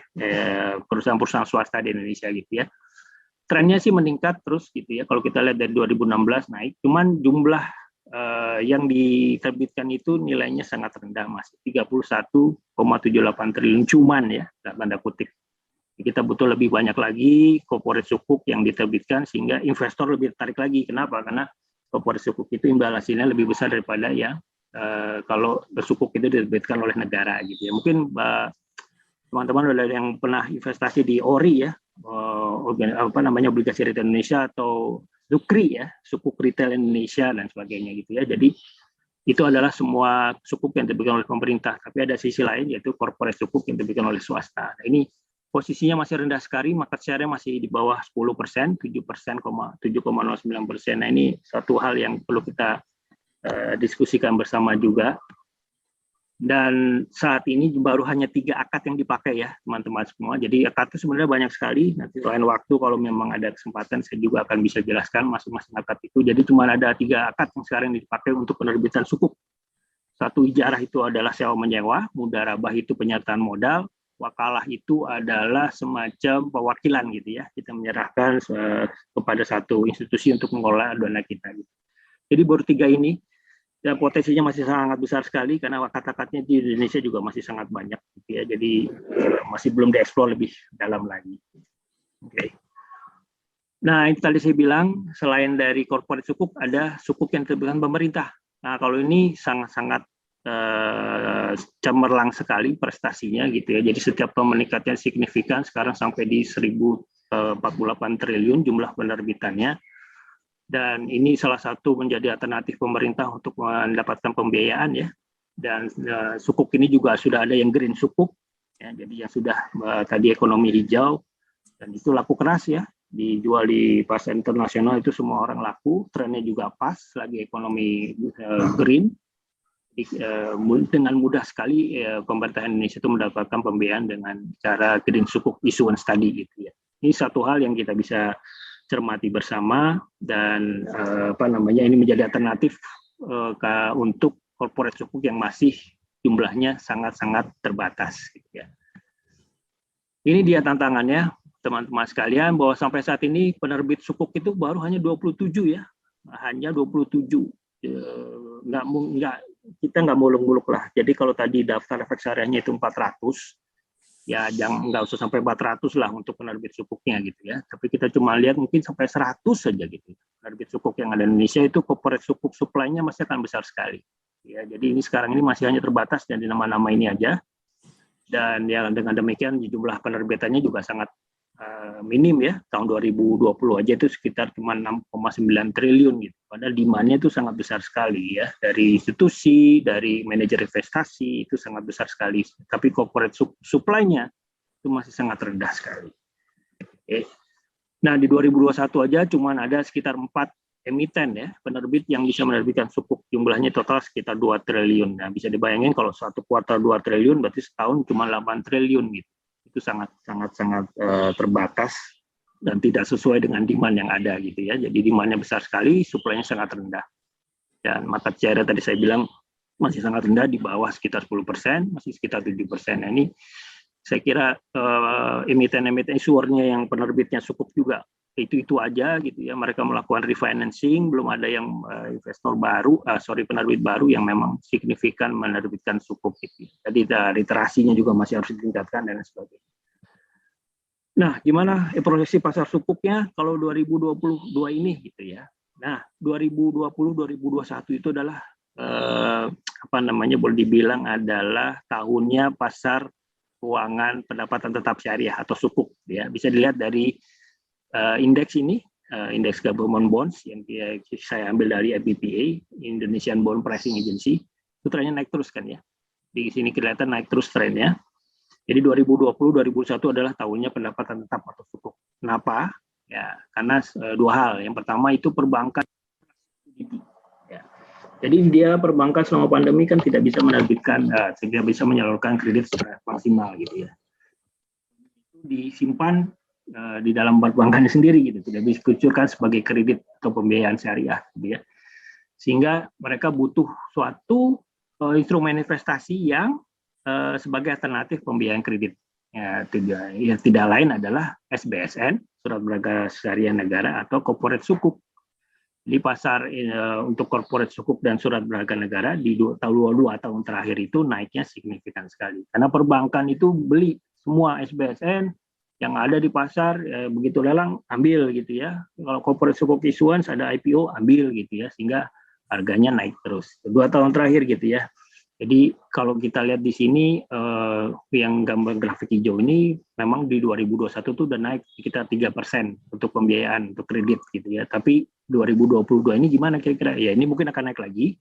perusahaan-perusahaan swasta di Indonesia gitu ya. Trennya sih meningkat terus gitu ya. Kalau kita lihat dari 2016 naik, cuman jumlah yang diterbitkan itu nilainya sangat rendah, masih 31,78 triliun cuman ya, tanda kutip. Kita butuh lebih banyak lagi corporate sukuk yang diterbitkan sehingga investor lebih tertarik lagi. Kenapa? Karena corporate sukuk itu imbal hasilnya lebih besar daripada ya kalau sukuk itu diterbitkan oleh negara gitu ya. Mungkin teman-teman yang pernah investasi di ORI ya, obligasi retail Indonesia atau Sukri ya, sukuk retail Indonesia dan sebagainya gitu ya. Jadi itu adalah semua sukuk yang diterbitkan oleh pemerintah, tapi ada sisi lain yaitu corporate sukuk yang diterbitkan oleh swasta. Nah, ini posisinya masih rendah sekali, market share-nya masih di bawah 10%, 7,09%. Nah, ini satu hal yang perlu kita diskusikan bersama juga. Dan saat ini baru hanya 3 akad yang dipakai ya, teman-teman semua. Jadi akad itu sebenarnya banyak sekali. Nanti lain waktu kalau memang ada kesempatan, saya juga akan bisa jelaskan masing-masing akad itu. Jadi cuma ada 3 akad yang sekarang dipakai untuk penerbitan sukuk. Satu ijarah itu adalah sewa menyewa, mudharabah itu penyertaan modal, wakalah itu adalah semacam perwakilan gitu ya, kita menyerahkan kepada satu institusi untuk mengelola dana kita gitu. Jadi baru 3 ini ya, potensinya masih sangat besar sekali karena akad-akadnya di Indonesia juga masih sangat banyak gitu ya, jadi masih belum dieksplor lebih dalam lagi. Oke. Nah, itu tadi saya bilang selain dari corporate sukuk ada sukuk yang diterbitkan pemerintah. Nah, kalau ini sangat-sangat cemerlang sekali prestasinya gitu ya. Jadi setiap tahun meningkatnya signifikan, sekarang sampai di 1048 triliun jumlah penerbitannya. Dan ini salah satu menjadi alternatif pemerintah untuk mendapatkan pembiayaan ya. Dan sukuk ini juga sudah ada yang green sukuk ya. Jadi yang sudah tadi ekonomi hijau, dan itu laku keras ya. Dijual di pasar internasional itu semua orang laku, trennya juga pas lagi ekonomi green. Dengan mudah sekali pemerintah Indonesia itu mendapatkan pembiayaan dengan cara green sukuk issuance tadi gitu ya. Ini satu hal yang kita bisa cermati bersama dan ini menjadi alternatif untuk corporate sukuk yang masih jumlahnya sangat-sangat terbatas gitu ya. Ini dia tantangannya teman-teman sekalian, bahwa sampai saat ini penerbit sukuk itu baru hanya 27 ya. Hanya 27. Kita nggak muluk-muluk lah. Jadi kalau tadi daftar efek syariahnya itu 400, ya nggak usah sampai 400 lah untuk penerbit sukuknya gitu ya. Tapi kita cuma lihat mungkin sampai 100 saja gitu. Penerbit sukuk yang ada di Indonesia itu corporate sukuk supply-nya masih akan besar sekali. Ya, jadi ini sekarang ini masih hanya terbatas dan di nama-nama ini aja. Dan ya dengan demikian jumlah penerbitannya juga sangat minim ya. Tahun 2020 aja itu sekitar cuma 6,9 triliun gitu. Padahal demand-nya itu sangat besar sekali ya. Dari institusi, dari manajer investasi itu sangat besar sekali. Tapi corporate supply-nya itu masih sangat rendah sekali. Oke. Nah, di 2021 aja cuma ada sekitar 4 emiten ya, penerbit yang bisa menerbitkan sukuk. Jumlahnya total sekitar 2 triliun. Nah, bisa dibayangin kalau satu kuartal 2 triliun berarti setahun cuma 8 triliun gitu. Itu sangat terbatas dan tidak sesuai dengan demand yang ada gitu ya. Jadi demand-nya besar sekali, supply-nya sangat rendah. Dan market share tadi saya bilang masih sangat rendah, di bawah sekitar 10%, masih sekitar 7%. Nah, ini saya kira emiten-emiten issuer-nya yang penerbitnya sukuk juga itu aja gitu ya. Mereka melakukan refinancing, belum ada yang penerbit baru yang memang signifikan menerbitkan sukuk gitu. Jadi literasinya juga masih harus ditingkatkan dan sebagainya. Nah, gimana proyeksi pasar sukuknya kalau 2022 ini gitu ya. Nah, 2020-2021 itu adalah boleh dibilang adalah tahunnya pasar keuangan pendapatan tetap syariah atau sukuk ya. Bisa dilihat dari indeks ini, indeks government bonds yang saya ambil dari IBPA, Indonesian Bond Pricing Agency, itu trennya naik terus kan ya. Di sini kelihatan naik terus trennya. Jadi 2020-2021 adalah tahunnya pendapatan tetap atau sukuk. Kenapa? Ya, karena dua hal. Yang pertama itu perbankan. Ya. Jadi dia perbankan selama pandemi kan tidak bisa menerbitkan, tidak bisa menyalurkan kredit secara maksimal gitu ya. Itu disimpan di dalam perbankannya sendiri gitu, tidak bisa dikucurkan sebagai kredit atau pembiayaan syariah gitu ya. Sehingga mereka butuh suatu instrumen investasi yang sebagai alternatif pembiayaan kredit. Ya, tidak lain adalah SBSN, surat berharga syariah negara, atau corporate sukuk. Di pasar untuk corporate sukuk dan surat berharga negara di 2 tahun terakhir itu naiknya signifikan sekali. Karena perbankan itu beli semua SBSN yang ada di pasar, begitu lelang ambil gitu ya. Kalau corporate sukuk issuance ada IPO ambil gitu ya, sehingga harganya naik terus. 2 tahun terakhir gitu ya. Jadi kalau kita lihat di sini yang gambar grafik hijau ini memang di 2021 tuh udah naik sekitar 3% untuk pembiayaan untuk kredit gitu ya. Tapi 2022 ini gimana kira-kira? Ya ini mungkin akan naik lagi.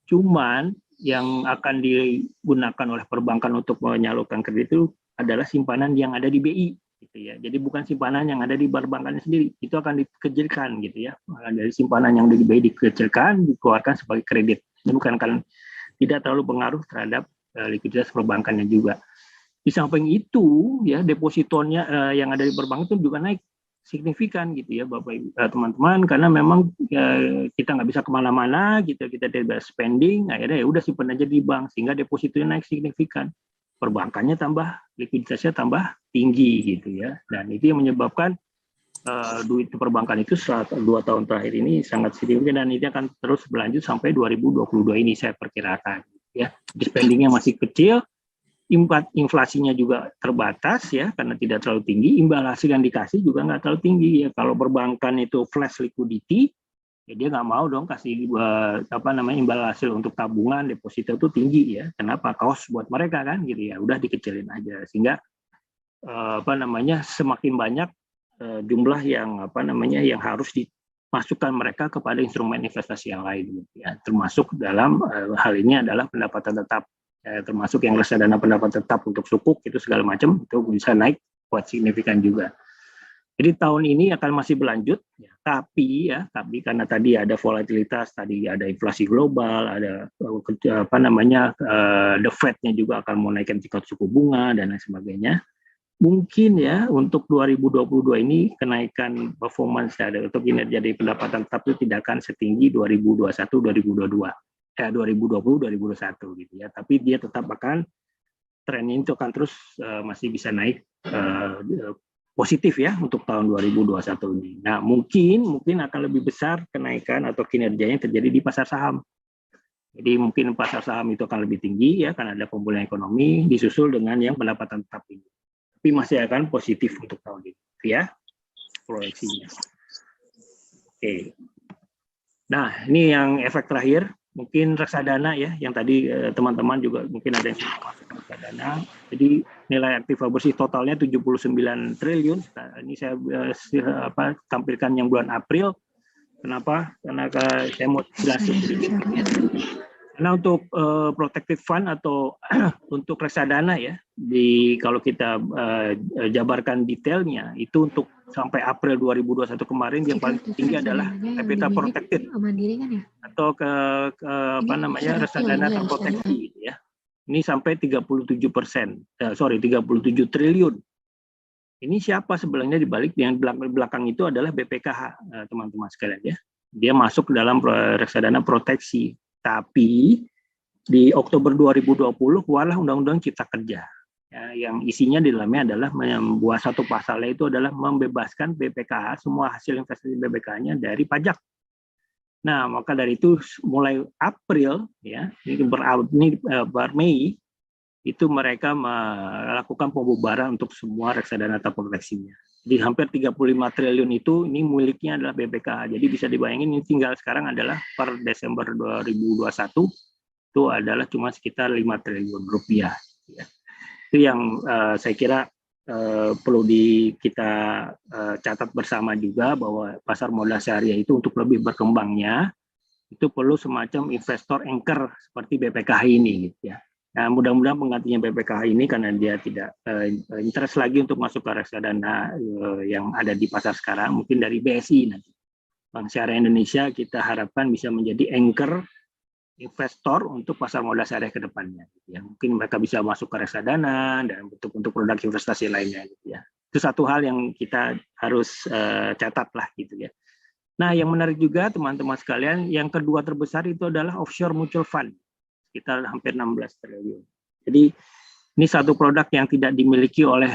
Cuman yang akan digunakan oleh perbankan untuk menyalurkan kredit itu adalah simpanan yang ada di BI gitu ya. Jadi bukan simpanan yang ada di perbankannya sendiri. Itu akan dikecilkan gitu ya. Dari simpanan yang ada di BI dikecilkan, dikeluarkan sebagai kredit. Ini bukan kan tidak terlalu pengaruh terhadap likuiditas perbankannya juga. Di samping itu, ya depositornya yang ada di perbankan itu juga naik signifikan gitu ya, Bapak teman-teman, karena memang kita nggak bisa kemana-mana, gitu, kita tidak spending, akhirnya ya udah simpan aja di bank, sehingga depositonya naik signifikan. Perbankannya tambah, likuiditasnya tambah tinggi gitu ya, dan itu yang menyebabkan duit perbankan itu 2 tahun terakhir ini sangat signifikan, dan ini akan terus berlanjut sampai 2022 ini saya perkirakan ya. Spendingnya masih kecil, inflasinya juga terbatas ya karena tidak terlalu tinggi, imbal hasil yang dikasih juga nggak terlalu tinggi ya. Kalau perbankan itu flash liquidity ya dia nggak mau dong kasih imbal hasil untuk tabungan deposito itu tinggi ya. Kenapa? Cost buat mereka kan gitu ya, udah dikecilin aja sehingga semakin banyak jumlah yang yang harus dimasukkan mereka kepada instrumen investasi yang lain gitu ya, termasuk dalam hal ini adalah pendapatan tetap, termasuk yang reksadana pendapatan tetap untuk sukuk itu segala macam itu bisa naik kuat signifikan juga. Jadi tahun ini akan masih berlanjut ya, tapi karena tadi ada volatilitas, tadi ada inflasi global, ada the Fed-nya juga akan menaikkan tingkat suku bunga dan lain sebagainya. Mungkin ya untuk 2022 ini kenaikan performance untuk kinerja dari pendapatan tetap itu tidak akan setinggi 2021-2022, 2020-2021 gitu ya. Tapi dia tetap akan trennya itu akan terus masih bisa naik positif ya untuk tahun 2021 ini. Nah mungkin akan lebih besar kenaikan atau kinerjanya terjadi di pasar saham. Jadi mungkin pasar saham itu akan lebih tinggi ya karena ada pemulihan ekonomi disusul dengan yang pendapatan tetap ini. Tapi masih akan positif untuk tahun ini, ya proyeksinya. Oke. Nah, ini yang efek terakhir, mungkin reksadana ya, yang tadi teman-teman juga mungkin ada yang masuk reksadana. Jadi nilai aktiva bersih totalnya 79 triliun. Nah, ini saya tampilkan yang bulan April. Kenapa? Karena saya mau jelasin sedikit. Karena untuk protected fund atau untuk reksadana ya, kalau kita jabarkan detailnya itu untuk sampai April 2021 kemarin yang paling tinggi adalah capital protected atau reksadana terproteksi gitu ya. Ini sampai 37 triliun. Ini siapa sebenarnya di balik yang belakang itu adalah BPKH teman-teman sekalian ya. Dia masuk ke dalam reksadana proteksi. Tapi di Oktober 2020 keluarlah Undang-Undang Cipta Kerja ya, yang isinya di dalamnya adalah membuat satu pasalnya itu adalah membebaskan BPKH semua hasil investasi BPKH-nya dari pajak. Nah maka dari itu mulai April ya ini Mei itu mereka melakukan pembubaran untuk semua reksadana terproteksinya. Di hampir 35 triliun itu ini miliknya adalah BPKH. Jadi bisa dibayangin ini tinggal sekarang adalah per Desember 2021 itu adalah cuma sekitar 5 triliun rupiah. Ya. Itu yang saya kira perlu kita catat bersama juga bahwa pasar modal syariah itu untuk lebih berkembangnya itu perlu semacam investor anchor seperti BPKH ini gitu ya. Nah, mudah-mudahan penggantinya BPKH ini karena dia tidak interest lagi untuk masuk ke reksadana yang ada di pasar sekarang, mungkin dari BSI nanti. Bank Syariah Indonesia kita harapkan bisa menjadi anchor investor untuk pasar modal syariah ke depannya. Gitu ya. Mungkin mereka bisa masuk ke reksadana dan untuk produk investasi lainnya. Gitu ya. Itu satu hal yang kita harus catat lah gitu ya. Nah, yang menarik juga teman-teman sekalian, yang kedua terbesar itu adalah offshore mutual fund, sekitar hampir 16 triliun. Jadi ini satu produk yang tidak dimiliki oleh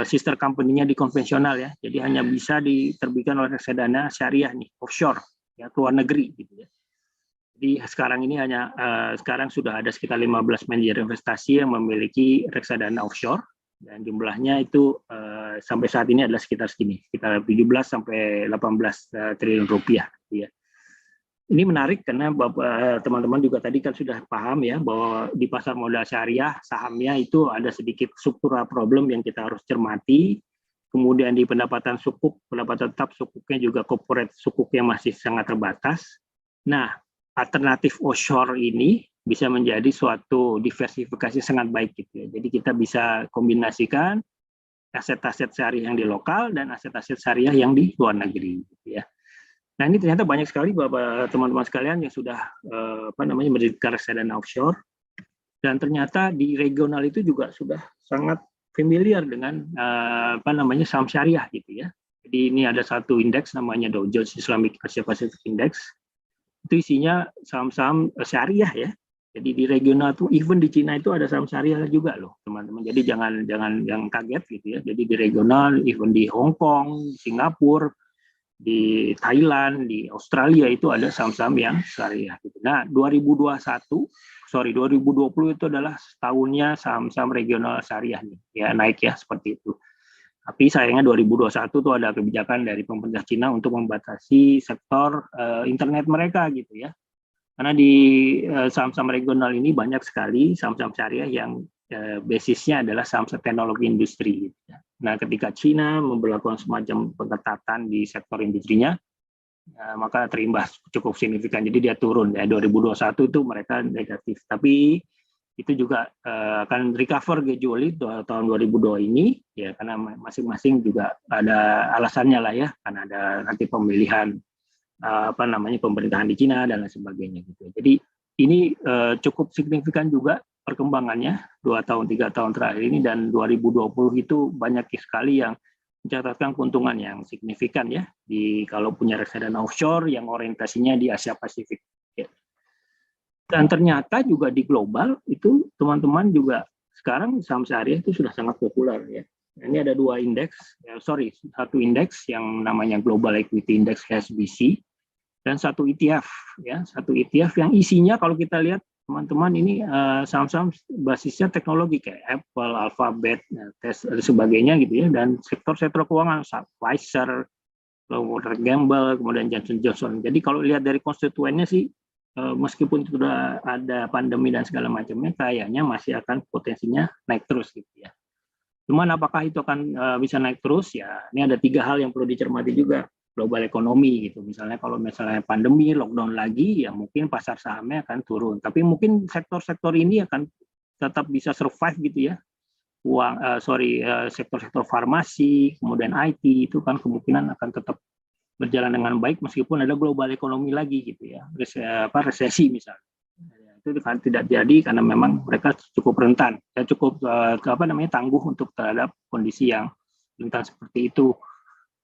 sister company-nya di konvensional ya. Jadi hanya bisa diterbitkan oleh reksadana syariah nih, offshore, ya, ke luar negeri gitu ya. Jadi sekarang ini sekarang sudah ada sekitar 15 manajer investasi yang memiliki reksadana offshore dan jumlahnya itu sampai saat ini adalah sekitar segini, sekitar 17 sampai 18 triliun rupiah gitu ya. Ini menarik karena teman-teman juga tadi kan sudah paham ya bahwa di pasar modal syariah sahamnya itu ada sedikit struktural problem yang kita harus cermati. Kemudian di pendapatan sukuk, pendapatan tetap sukuknya juga corporate sukuknya masih sangat terbatas. Nah, alternatif offshore ini bisa menjadi suatu diversifikasi sangat baik gitu ya. Jadi kita bisa kombinasikan aset-aset syariah yang di lokal dan aset-aset syariah yang di luar negeri gitu ya. Nah, ini ternyata banyak sekali Bapak teman-teman sekalian yang sudah mendirikan reksadana offshore, dan ternyata di regional itu juga sudah sangat familiar dengan saham syariah gitu ya. Jadi ini ada satu indeks namanya Dow Jones Islamic Asia Pacific Index. Itu isinya saham-saham syariah ya. Jadi di regional tuh even di Cina itu ada saham syariah juga loh, teman-teman. Jadi jangan yang kaget gitu ya. Jadi di regional even di Hong Kong, Singapura, di Thailand, di Australia itu ada saham-saham yang syariah. Nah, 2020 itu adalah tahunnya saham-saham regional syariah nih, ya naik ya seperti itu. Tapi sayangnya 2021 itu ada kebijakan dari pemerintah Cina untuk membatasi sektor internet mereka gitu ya. Karena di saham-saham regional ini banyak sekali saham-saham syariah yang basisnya adalah saham teknologi industri. Gitu ya. Nah, ketika China memberlakukan semacam pengetatan di sektor industrinya, maka terimbas cukup signifikan. Jadi dia turun. Ya, 2021 itu mereka negatif. Tapi itu juga akan recover gradually tahun 2022 ini, ya karena masing-masing juga ada alasannya lah ya, karena ada nanti pemilihan pemerintahan di Cina dan lain sebagainya gitu. Jadi ini cukup signifikan juga perkembangannya 2 tahun 3 tahun terakhir ini, dan 2020 itu banyak sekali yang mencatatkan keuntungan yang signifikan ya kalau punya reksadana offshore yang orientasinya di Asia Pasifik. Ya. Dan ternyata juga di global itu teman-teman juga sekarang saham syariah itu sudah sangat populer ya. Ini ada satu indeks yang namanya Global Equity Index HSBC dan satu ETF ya, satu ETF yang isinya kalau kita lihat teman-teman ini saham-saham basisnya teknologi kayak Apple, Alphabet, Tesla dan sebagainya gitu ya, dan sektor-sektor keuangan Pfizer, Gamble, kemudian Johnson Johnson. Jadi kalau lihat dari konstituennya sih meskipun sudah ada pandemi dan segala macamnya, kayaknya masih akan potensinya naik terus gitu ya. Cuman apakah itu akan bisa naik terus ya? Ini ada 3 hal yang perlu dicermati juga. Global ekonomi gitu. Misalnya kalau misalnya pandemi, lockdown lagi, ya mungkin pasar sahamnya akan turun. Tapi mungkin sektor-sektor ini akan tetap bisa survive gitu ya. Sektor-sektor farmasi, kemudian IT itu kan kemungkinan akan tetap berjalan dengan baik meskipun ada global ekonomi lagi gitu ya. Resesi misalnya. Itu kan tidak jadi karena memang mereka cukup rentan, cukup tangguh untuk terhadap kondisi yang rentan seperti itu.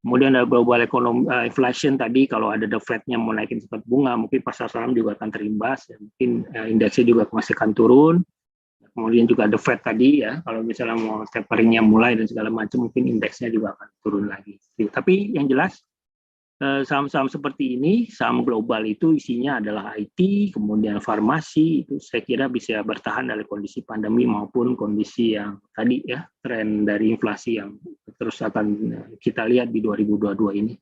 Kemudian ada global ekonomi, inflation tadi, kalau ada the Fed-nya mau naikin tingkat bunga, mungkin pasar saham juga akan terimbas, ya. Mungkin indeksnya juga masih akan turun. Kemudian juga the Fed tadi ya, kalau misalnya mau tapering-nya mulai dan segala macam, mungkin indeksnya juga akan turun lagi. Tapi yang jelas saham-saham seperti ini, saham global itu isinya adalah IT, kemudian farmasi, itu saya kira bisa bertahan dari kondisi pandemi maupun kondisi yang tadi ya, tren dari inflasi yang terus akan kita lihat di 2022 ini.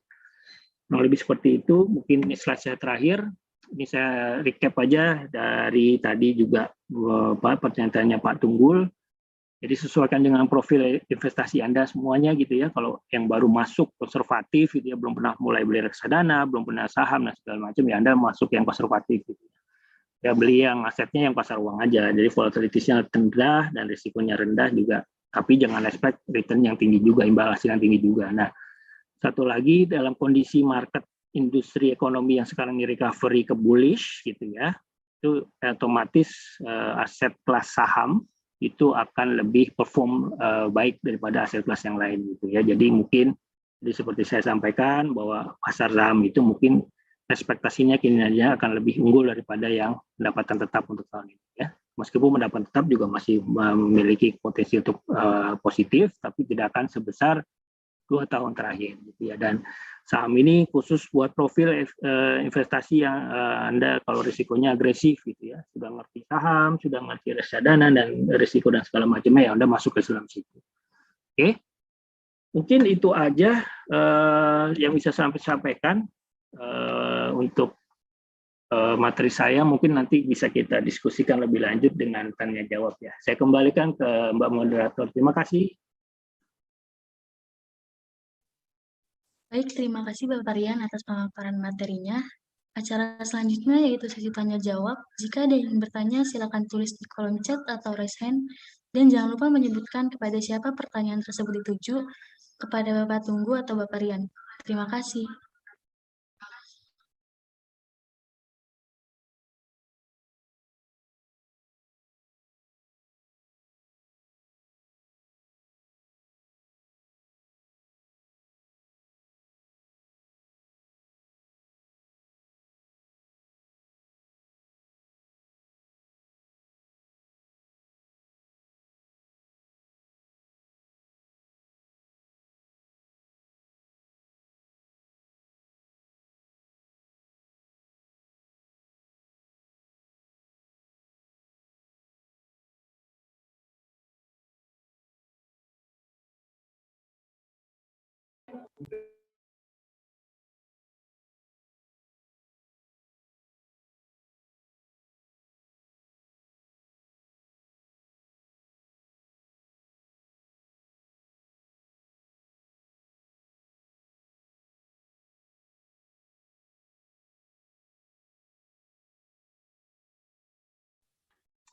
Nah, lebih seperti itu, mungkin slide saya terakhir, ini saya recap aja dari tadi juga pernyataannya Pak Tunggul. Jadi sesuaikan dengan profil investasi Anda semuanya gitu ya. Kalau yang baru masuk konservatif gitu ya, belum pernah mulai beli reksadana, belum pernah saham dan segala macam, ya Anda masuk yang konservatif gitu. ya beli yang asetnya yang pasar uang aja. Jadi volatility-nya rendah dan risikonya rendah juga. Tapi jangan expect return yang tinggi juga, imbal hasil yang tinggi juga. Nah, satu lagi dalam kondisi market industri ekonomi yang sekarang ini recovery ke bullish gitu ya, itu otomatis aset kelas saham itu akan lebih perform baik daripada aset kelas yang lain gitu ya. Jadi mungkin seperti saya sampaikan bahwa pasar saham itu mungkin ekspektasinya kinerja akan lebih unggul daripada yang pendapatan tetap untuk tahun ini ya. Meskipun pendapatan tetap juga masih memiliki potensi untuk positif, tapi tidak akan sebesar 2 tahun terakhir gitu ya. Dan saham ini khusus buat profil investasi yang Anda kalau risikonya agresif gitu ya, sudah ngerti saham, sudah ngerti reksadana dan risiko dan segala macamnya, ya Anda masuk ke dalam situ. Oke, mungkin itu aja yang bisa saya sampaikan untuk materi saya. Mungkin nanti bisa kita diskusikan lebih lanjut dengan tanya jawab ya. Saya kembalikan ke Mbak Moderator. Terima kasih. Baik, terima kasih Bapak Rian atas pemaparan materinya. Acara selanjutnya yaitu sesi tanya jawab. Jika ada yang bertanya, silakan tulis di kolom chat atau raise hand. Dan jangan lupa menyebutkan kepada siapa pertanyaan tersebut dituju, kepada Bapak Tunggu atau Bapak Rian. Terima kasih.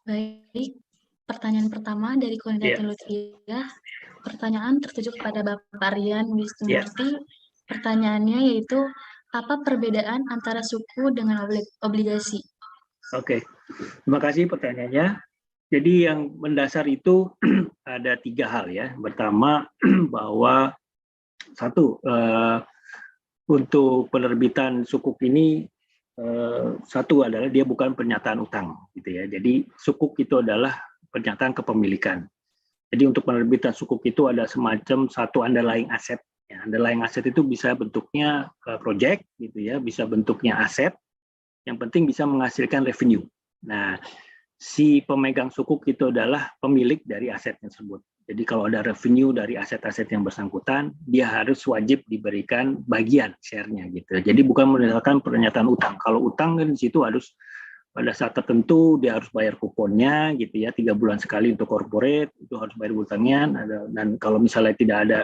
Baik, pertanyaan pertama dari koordinator Lutfiah. Pertanyaan tertuju kepada Bapak Rian Wistumurti. Pertanyaannya yaitu, apa perbedaan antara suku dengan obligasi? Oke, terima kasih pertanyaannya. Jadi yang mendasar itu ada 3 hal ya. Pertama bahwa satu, untuk penerbitan sukuk ini satu adalah dia bukan pernyataan utang gitu ya. Jadi sukuk itu adalah pernyataan kepemilikan. Jadi untuk penerbitan sukuk itu ada semacam satu underlying asset. Ya, underlying asset itu bisa bentuknya project gitu ya, bisa bentuknya aset. Yang penting bisa menghasilkan revenue. Nah, si pemegang sukuk itu adalah pemilik dari aset tersebut. Jadi kalau ada revenue dari aset-aset yang bersangkutan, dia harus wajib diberikan bagian share-nya gitu. Jadi bukan berdasarkan pernyataan utang. Kalau utang kan di situ harus pada saat tertentu dia harus bayar kuponnya gitu ya, 3 bulan sekali untuk corporate itu harus bayar utangnya. Dan kalau misalnya tidak ada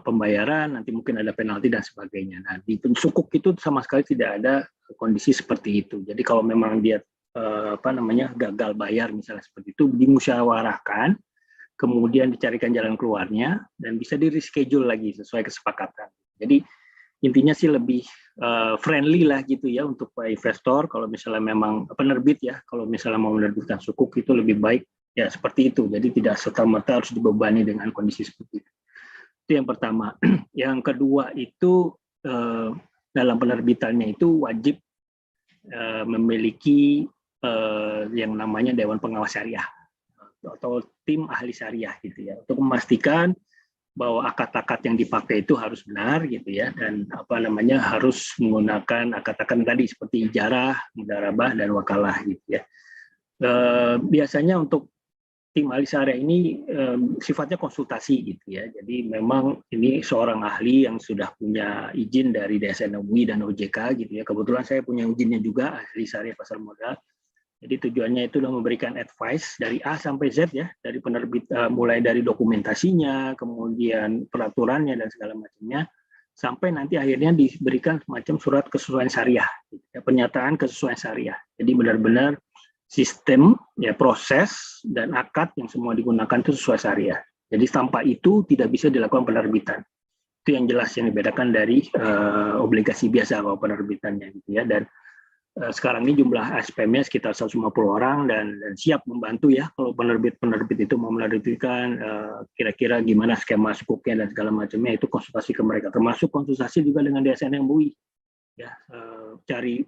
pembayaran, nanti mungkin ada penalti dan sebagainya. Nah di sukuk itu sama sekali tidak ada kondisi seperti itu. Jadi kalau memang dia gagal bayar misalnya seperti itu, dimusyawarahkan, kemudian dicarikan jalan keluarnya dan bisa di reschedule lagi sesuai kesepakatan. Jadi intinya sih lebih friendly lah gitu ya untuk investor. Kalau misalnya memang penerbit ya, kalau misalnya mau menerbitkan sukuk itu lebih baik ya seperti itu. Jadi tidak serta-merta harus dibebani dengan kondisi seperti itu. Itu yang pertama. Yang kedua itu dalam penerbitannya itu wajib memiliki yang namanya Dewan Pengawas Syariah atau tim ahli syariah gitu ya, untuk memastikan bahwa akad-akad yang dipakai itu harus benar gitu ya, dan harus menggunakan akad-akad tadi seperti ijarah, mudarabah dan wakalah gitu ya. Biasanya untuk tim ahli syariah ini sifatnya konsultasi gitu ya. Jadi memang ini seorang ahli yang sudah punya izin dari DSN UI dan OJK gitu ya. Kebetulan saya punya izinnya juga, ahli syariah pasar modal. Jadi tujuannya itu adalah memberikan advice dari A sampai Z ya, dari penerbit mulai dari dokumentasinya, kemudian peraturannya dan segala macamnya, sampai nanti akhirnya diberikan semacam surat kesesuaian syariah, pernyataan kesesuaian syariah. Jadi benar-benar sistem, ya proses dan akad yang semua digunakan itu sesuai syariah. Jadi tanpa itu tidak bisa dilakukan penerbitan. Itu yang jelas yang dibedakan dari obligasi biasa kalau penerbitannya gitu ya. Dan sekarang ini jumlah SPM-nya sekitar 150 orang dan siap membantu ya kalau penerbit itu mau menerbitkan kira-kira gimana skema sukuknya dan segala macamnya, itu konsultasi ke mereka, termasuk konsultasi juga dengan DSN MUI ya, cari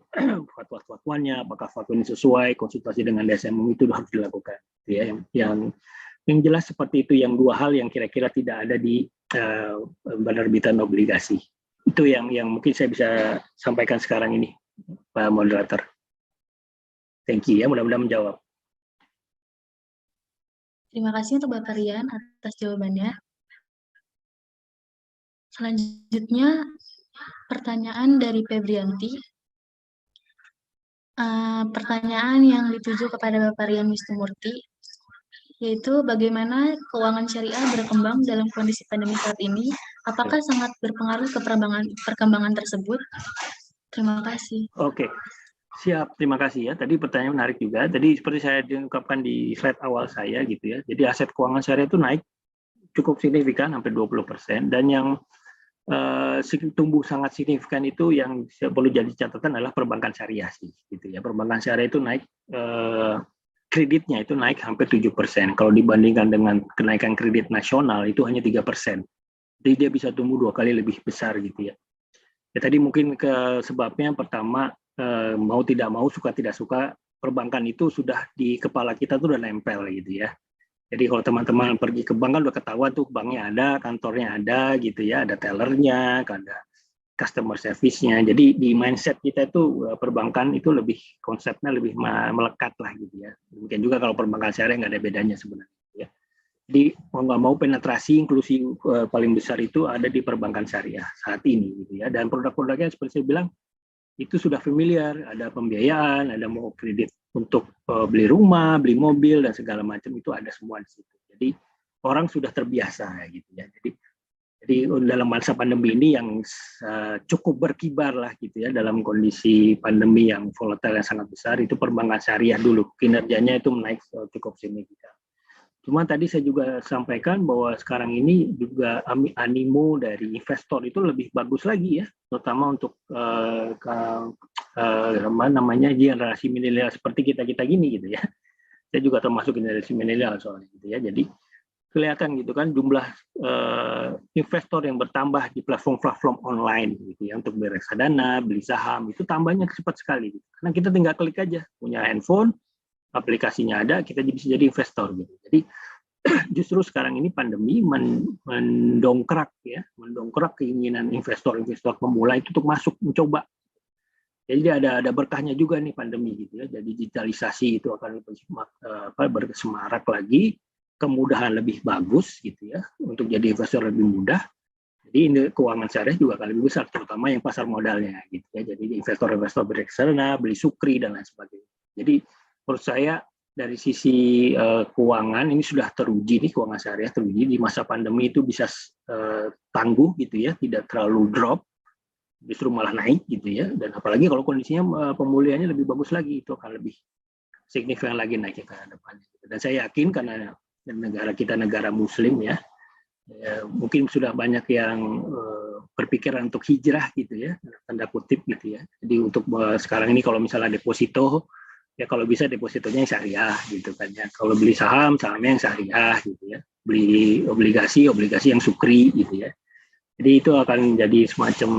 fatwa-fatwanya, apakah fatwa ini sesuai, konsultasi dengan DSN MUI itu harus dilakukan ya. Yang jelas seperti itu, yang dua hal yang kira-kira tidak ada di penerbitan obligasi. Itu yang mungkin saya bisa sampaikan sekarang ini, Pak Moderator. Thank you ya, mudah-mudahan menjawab. Terima kasih untuk Bapak Rian atas jawabannya. Selanjutnya, pertanyaan dari Febrianti. Pertanyaan yang dituju kepada Bapak Rian Wisnumurti, yaitu bagaimana keuangan syariah berkembang dalam kondisi pandemi saat ini? Apakah sangat berpengaruh ke perkembangan tersebut? Terima kasih. Oke, siap. Terima kasih ya. Tadi pertanyaan menarik juga. Tadi seperti saya diungkapkan di slide awal saya gitu ya. Jadi aset keuangan syariah itu naik cukup signifikan, hampir 20%. Dan yang tumbuh sangat signifikan itu yang perlu jadi catatan adalah perbankan syariah sih, gitu ya. Perbankan syariah itu naik, kreditnya itu naik hampir 7%. Kalau dibandingkan dengan kenaikan kredit nasional itu hanya 3%. Jadi dia bisa tumbuh 2 kali lebih besar gitu ya. Ya tadi mungkin ke sebabnya pertama, mau tidak mau, suka tidak suka, perbankan itu sudah di kepala kita tuh udah nempel gitu ya. Jadi kalau teman-teman pergi ke bank kan udah ketahuan tuh banknya ada, kantornya ada gitu ya, ada tellernya, ada customer service-nya. Jadi di mindset kita itu perbankan itu lebih, konsepnya lebih melekat lah gitu ya. Mungkin juga kalau perbankan syariah nggak ada bedanya sebenarnya ya. Jadi mau nggak mau penetrasi inklusi paling besar itu ada di perbankan syariah saat ini gitu ya. Dan produk-produknya seperti saya bilang itu sudah familiar, ada pembiayaan, ada mau kredit untuk beli rumah, beli mobil dan segala macam itu ada semua di situ. Jadi orang sudah terbiasa gitu ya. Jadi dalam masa pandemi ini yang cukup berkibar lah gitu ya, dalam kondisi pandemi yang volatile yang sangat besar, itu perbankan syariah dulu kinerjanya itu naik cukup signifikan. Cuma tadi saya juga sampaikan bahwa sekarang ini juga animo dari investor itu lebih bagus lagi ya, terutama untuk generasi milenial seperti kita gini gitu ya. Saya juga termasuk generasi milenial soalnya gitu ya. Jadi kelihatan gitu kan jumlah investor yang bertambah di platform-platform online gitu ya, untuk beli reksadana, beli saham, itu tambahnya cepat sekali gitu. Karena kita tinggal klik aja, punya handphone, aplikasinya ada, kita bisa jadi investor gitu. Jadi justru sekarang ini pandemi mendongkrak keinginan investor-investor pemula itu untuk masuk mencoba. Jadi ada berkahnya juga nih pandemi gitu ya. Jadi digitalisasi itu akan bersemarak lagi, kemudahan lebih bagus gitu ya, untuk jadi investor lebih mudah. Jadi ini keuangan syariah juga akan lebih besar, terutama yang pasar modalnya gitu ya. Jadi investor-investor bereksadana, beli sukri dan lain sebagainya. Jadi menurut saya dari sisi keuangan ini sudah teruji nih, keuangan syariah teruji di masa pandemi itu bisa tangguh gitu ya, tidak terlalu drop, justru malah naik gitu ya. Dan apalagi kalau kondisinya pemulihannya lebih bagus lagi, itu akan lebih signifikan lagi naiknya ke depannya. Dan saya yakin karena negara kita negara muslim ya, mungkin sudah banyak yang berpikiran untuk hijrah gitu ya, tanda kutip gitu ya. Jadi untuk sekarang ini kalau misalnya deposito, ya kalau bisa depositonya yang syariah gitu kan ya. Kalau beli sahamnya yang syariah gitu ya. Beli obligasi yang sukri gitu ya. Jadi itu akan jadi semacam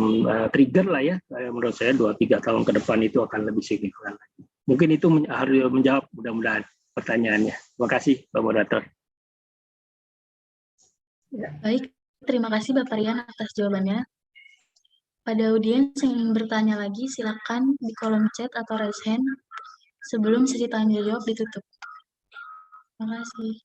trigger lah ya. Menurut saya 2-3 tahun ke depan itu akan lebih signifikan lagi. Mungkin itu harus menjawab mudah-mudahan pertanyaannya. Terima kasih Pak Moderator. Baik, terima kasih Bapak Rian atas jawabannya. Pada audiens yang ingin bertanya lagi, silakan di kolom chat atau raise hand sebelum sesi tanya jawab ditutup. Terima kasih.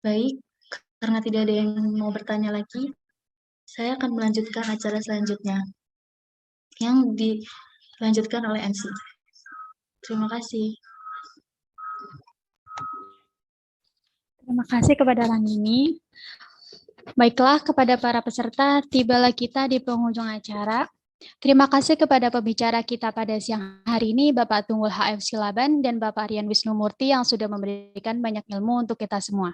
Baik, karena tidak ada yang mau bertanya lagi, saya akan melanjutkan acara selanjutnya yang dilanjutkan oleh MC. Terima kasih. Terima kasih kepada Ranggini. Baiklah, kepada para peserta, tibalah kita di penghujung acara. Terima kasih kepada pembicara kita pada siang hari ini, Bapak Tunggul HF Silaban dan Bapak Rian Wisnumurti yang sudah memberikan banyak ilmu untuk kita semua.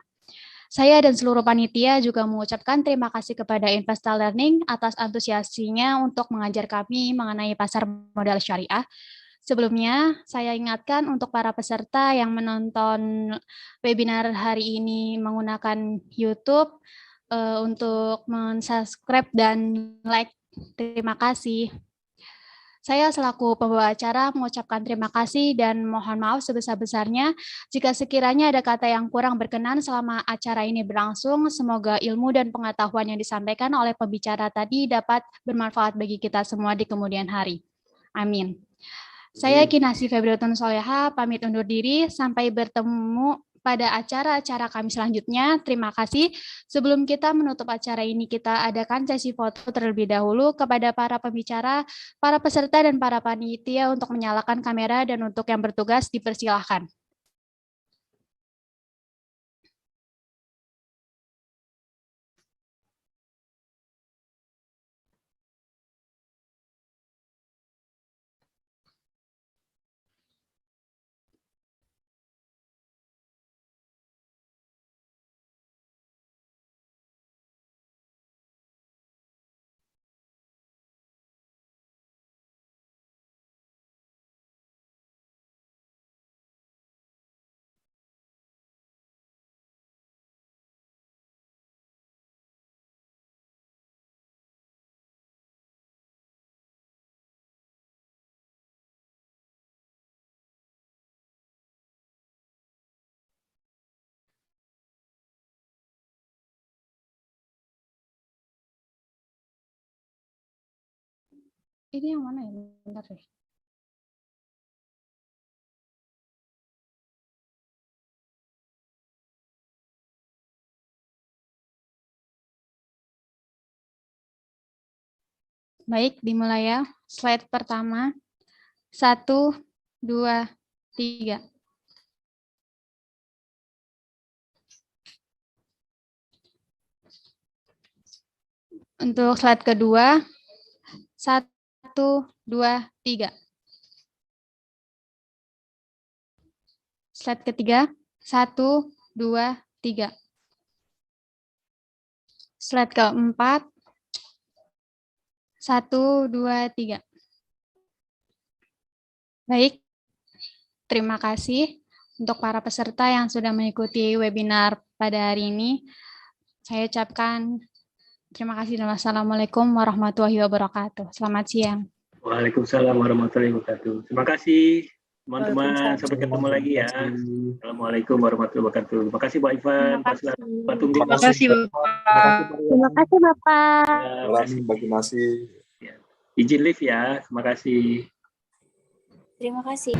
Saya dan seluruh panitia juga mengucapkan terima kasih kepada Investa Learning atas antusiasinya untuk mengajar kami mengenai pasar modal syariah. Sebelumnya, saya ingatkan untuk para peserta yang menonton webinar hari ini menggunakan YouTube, untuk men-subscribe dan like. Terima kasih. Saya selaku pembawa acara mengucapkan terima kasih dan mohon maaf sebesar-besarnya jika sekiranya ada kata yang kurang berkenan selama acara ini berlangsung. Semoga ilmu dan pengetahuan yang disampaikan oleh pembicara tadi dapat bermanfaat bagi kita semua di kemudian hari. Amin. Saya Kinasi Febriatun Soleha, pamit undur diri. Sampai bertemu pada acara-acara kami selanjutnya. Terima kasih. Sebelum kita menutup acara ini, kita adakan sesi foto terlebih dahulu kepada para pembicara, para peserta, dan para panitia untuk menyalakan kamera, dan untuk yang bertugas dipersilahkan. Ini yang mana ya? Bentar deh. Baik, dimulai ya. Slide pertama. 1, 2, 3. Untuk slide kedua, 1, 2, 3. Slide ketiga, 1, 2, 3. Slide keempat, 1, 2, 3. Baik, terima kasih untuk para peserta yang sudah mengikuti webinar pada hari ini. Saya ucapkan terima kasih dan wassalamualaikum warahmatullahi wabarakatuh. Selamat siang. Waalaikumsalam warahmatullahi wabarakatuh. Terima kasih teman-teman. Sampai ketemu lagi ya. Assalamualaikum warahmatullahi wabarakatuh. Terima kasih Pak Ivan, Pak Tunggul. Terima kasih Bapak. Terima kasih Bapak. Terima kasih bagi nasi. Izin live ya. Terima kasih. Terima kasih.